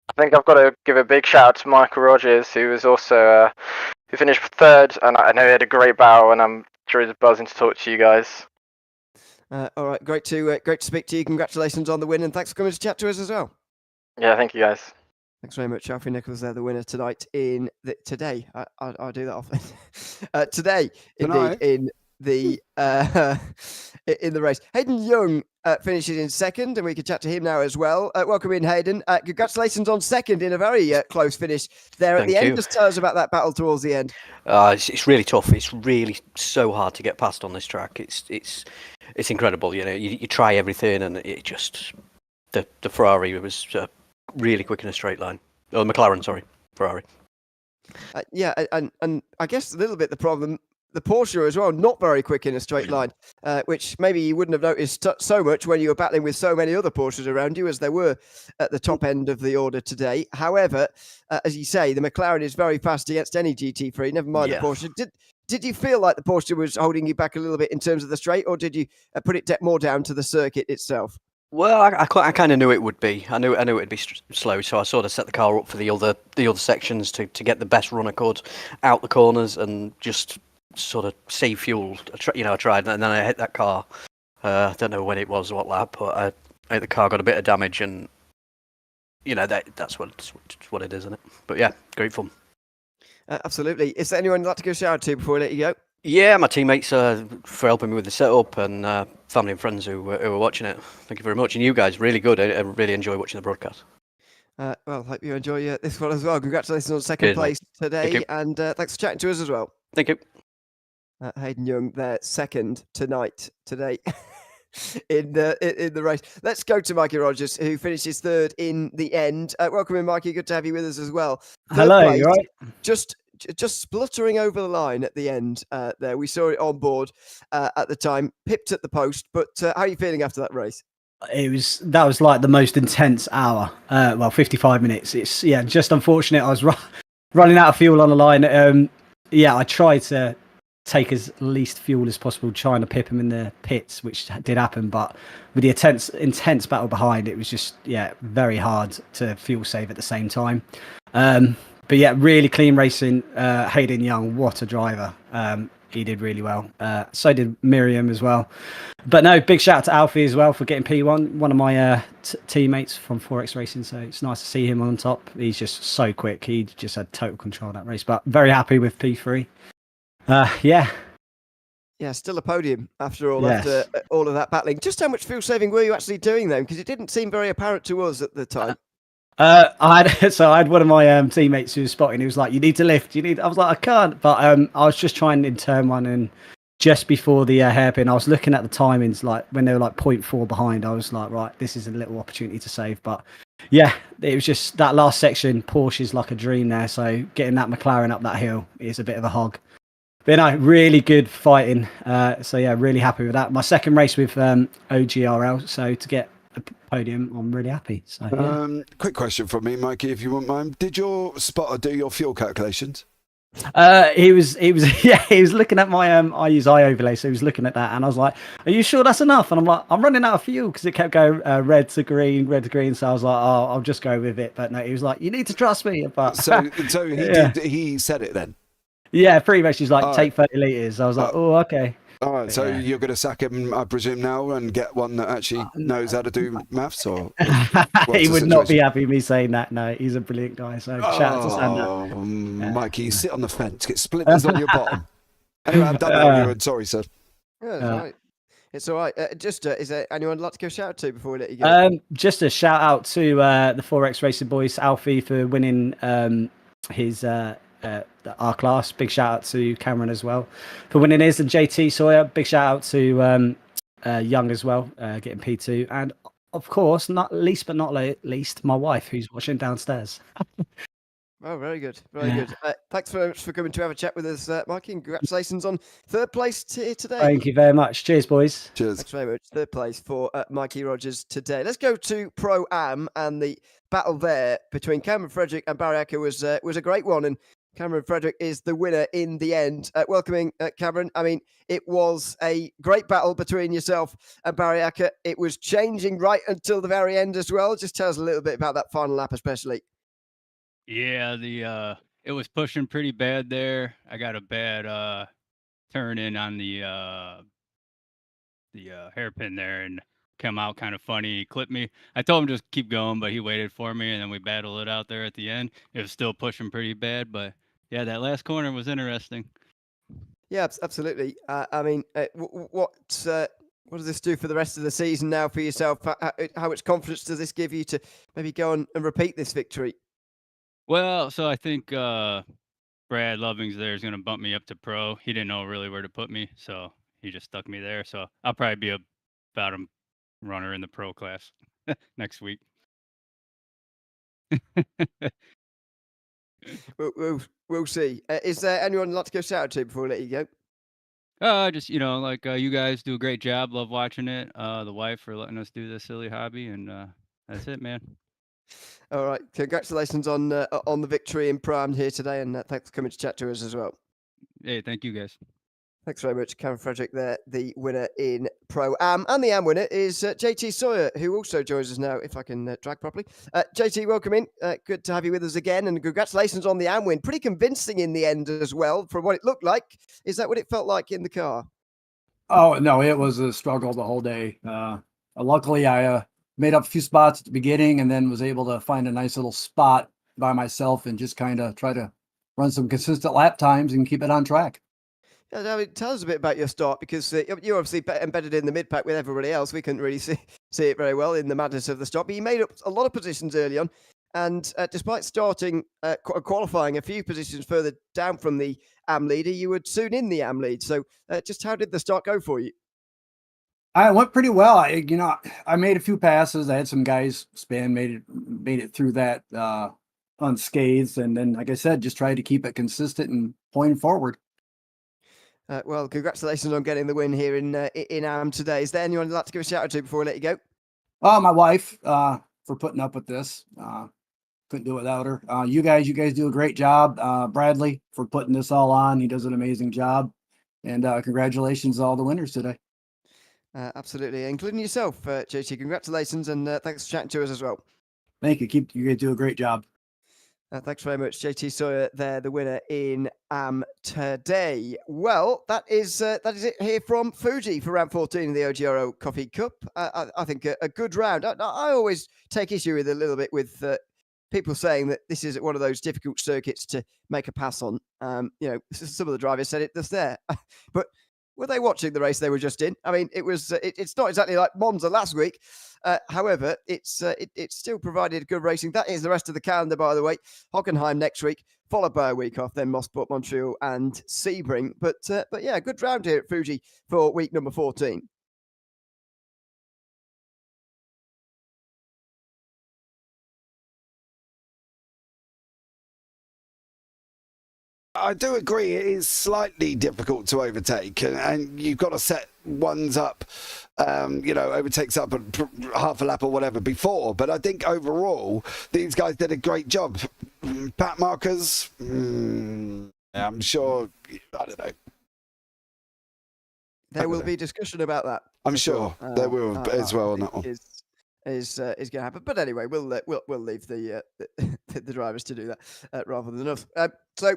I think I've got to give a big shout out to Michael Rogers, who was also who finished third, and I know he had a great battle, and I'm sure he's buzzing to talk to you guys. All right. Great to speak to you. Congratulations on the win, and thanks for coming to chat to us as well. Yeah, thank you guys. Thanks very much, Alfie Nichols. They're the winner tonight today. I do that often. Today, Tonight? indeed, in the race. Hayden Young finishes in second, and we can chat to him now as well. Welcome in, Hayden. Congratulations on second in a very close finish there at the end. Just tell us about that battle towards the end. It's really tough. It's really so hard to get past on this track. It's incredible. You try everything, and it just the Ferrari was really quick in a straight line. Oh, McLaren, sorry, Ferrari. Yeah, and I guess a little bit the problem, the Porsche as well, not very quick in a straight line, which maybe you wouldn't have noticed so much when you were battling with so many other Porsches around you as there were at the top end of the order today. However, as you say, the McLaren is very fast against any GT3, never mind the Porsche. Did you feel like the Porsche was holding you back a little bit in terms of the straight, or did you put it more down to the circuit itself? Well, I kind of knew it would be. I knew it'd be slow, so I sort of set the car up for the other sections to get the best run I could out the corners and just sort of save fuel. I tried, and then I hit that car. I don't know when it was, what lap, but I hit the car, got a bit of damage, and that's what it is, isn't it? But yeah, great fun. Absolutely. Is there anyone you'd like to give a shout out to before we let you go? Yeah, my teammates for helping me with the setup, and family and friends who were watching it. Thank you very much. And you guys, really good. I really enjoy watching the broadcast. Well, hope you enjoy this one as well. Congratulations on second place today, and thanks for chatting to us as well. Thank you. Hayden Young, there second today in the race. Let's go to Mikey Rogers, who finishes third in the end. Welcome in, Mikey. Good to have you with us as well. Hello, you right? Just spluttering over the line at the end there. We saw it on board at the time, pipped at the post. But how are you feeling after that race? That was like the most intense hour. 55 minutes. It's just unfortunate. I was running out of fuel on the line. I tried to take as least fuel as possible, trying to pip him in the pits, which did happen. But with the intense battle behind, it was just very hard to fuel save at the same time. But yeah, really clean racing. Hayden Young, what a driver. He did really well. So did Miriam as well. But no, big shout out to Alfie as well for getting P1. One of my teammates from 4X Racing. So it's nice to see him on top. He's just so quick. He just had total control of that race. But very happy with P3. Yeah, still a podium after all. Yes. After all of that battling. Just how much fuel saving were you actually doing then? Because it didn't seem very apparent to us at the time. I had one of my teammates who was spotting. He was like, "You need to lift. I was like, "I can't." But I was just trying in turn one, and just before the hairpin, I was looking at the timings, like when they were like 0.4 behind. I was like, "Right, this is a little opportunity to save." But yeah, it was just that last section. Porsche's like a dream there. So getting that McLaren up that hill is a bit of a hog. But no, really good fighting. So yeah, really happy with that. My second race with OGRL. So to get a podium, I'm really happy. So yeah. Quick question from me, Mikey, if you wouldn't mind. Did your spotter do your fuel calculations? He was looking at my I use eye overlay, so he was looking at that, and I was like, "Are you sure that's enough?" And I'm like, "I'm running out of fuel," because it kept going red to green. So I was like, "Oh, I'll just go with it." But no, he was like, "You need to trust me." But so he said it then. Yeah, pretty much. He's like, take 30 litres. I was like, oh, okay. All right, so you're going to sack him, I presume, now and get one that actually knows how to do maths? Or he would not be happy with me saying that. No, he's a brilliant guy. So shout out to Sander. Mikey, you sit on the fence, get splinters on your bottom. Anyway, I'm done now, Ewan. Sorry, sir. Yeah, that's right. It's all right. Is there anyone I'd like to give a shout out to before we let you go? Just a shout out to the 4X Racing boys, Alfie, for winning his... our class. Big shout out to Cameron as well for winning his, and JT Sawyer. Big shout out to Young as well, getting P2, and of course, not least but not least, my wife who's watching downstairs. Oh, very good. Very good. Thanks very much for coming to have a chat with us, Mikey, and congratulations on third place here today. Thank you very much. Cheers, boys. Cheers. Thanks very much. Third place for Mikey Rogers today. Let's go to Pro-Am, and the battle there between Cameron Frederick and Barry Acker was a great one, and Cameron Frederick is the winner in the end. Welcoming Cameron. I mean, it was a great battle between yourself and Barry Acker. It was changing right until the very end as well. Just tell us a little bit about that final lap especially. Yeah, it was pushing pretty bad there. I got a bad turn in on the hairpin there and come out kind of funny. He clipped me. I told him just keep going, but he waited for me, and then we battled it out there at the end. It was still pushing pretty bad, but yeah, that last corner was interesting. Yeah, absolutely. I mean, what does this do for the rest of the season now for yourself? How much confidence does this give you to maybe go and repeat this victory? Well, so I think Brad Lovings there is going to bump me up to pro. He didn't know really where to put me, so he just stuck me there. So I'll probably be a bottom runner in the pro class next week. We'll see. Is there anyone you'd like to go shout out to before we let you go? Just you guys do a great job. Love watching it. The wife for letting us do this silly hobby, and that's it, man. All right. Congratulations on the victory in Prime here today, and thanks for coming to chat to us as well. Hey, thank you guys. Thanks very much, Cameron Frederick there, the winner in Pro-Am. And the Am winner is JT Sawyer, who also joins us now, if I can drag properly. JT, welcome in. Good to have you with us again, and congratulations on the Am win. Pretty convincing in the end as well, from what it looked like. Is that what it felt like in the car? Oh, no, it was a struggle the whole day. Luckily, I made up a few spots at the beginning and then was able to find a nice little spot by myself and just kind of try to run some consistent lap times and keep it on track. Yeah, I mean, tell us a bit about your start, because you're obviously embedded in the mid-pack with everybody else. We couldn't really see it very well in the madness of the start, but you made up a lot of positions early on. And despite starting qualifying a few positions further down from the AM leader, you were soon in the AM lead. So just how did the start go for you? I went pretty well. I made a few passes. I had some guys spin, made it through that unscathed. And then, like I said, just tried to keep it consistent and pointing forward. Well, congratulations on getting the win here in AM today. Is there anyone you'd like to give a shout out to before we let you go? My wife for putting up with this. Couldn't do it without her. You guys do a great job. Bradley for putting this all on. He does an amazing job. And congratulations to all the winners today. Absolutely, including yourself, JT. Congratulations, and thanks for chatting to us as well. Thank you. You guys do a great job. Thanks very much, JT Sawyer there, the winner in AM today. Well, that is it here from Fuji for round 14 of the OGRL Coffee Cup. I think a good round. I always take issue with a little bit with people saying that this is one of those difficult circuits to make a pass on. Some of the drivers said it just there, but were they watching the race they were just in? I mean, it's not exactly like Monza last week. However, it still provided good racing. That is the rest of the calendar, by the way. Hockenheim next week, followed by a week off, then Mosport, Montreal, and Sebring. But yeah, good round here at Fuji for week number 14. I do agree it is slightly difficult to overtake, and you've got to set ones up, overtakes up half a lap or whatever before. But I think overall, these guys did a great job. Pat markers, I'm sure, I don't know. There will be discussion about that. I'm sure there will as well on that one. Is going to happen, but anyway, we'll leave the drivers to do that rather than us. So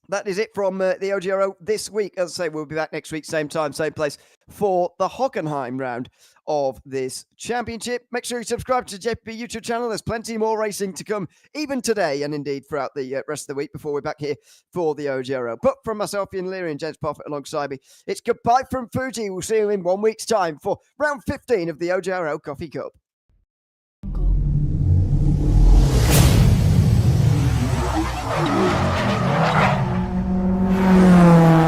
that is it from the OGRL this week. As I say, we'll be back next week, same time, same place, for the Hockenheim round of this championship. Make sure you subscribe to the JPB YouTube channel. There's plenty more racing to come, even today, and indeed throughout the rest of the week before we're back here for the OGRL. But from myself, Ian Leary, and James Parfitt alongside me, it's goodbye from Fuji. We'll see you in 1 week's time for round 15 of the OGRL Coffee Cup.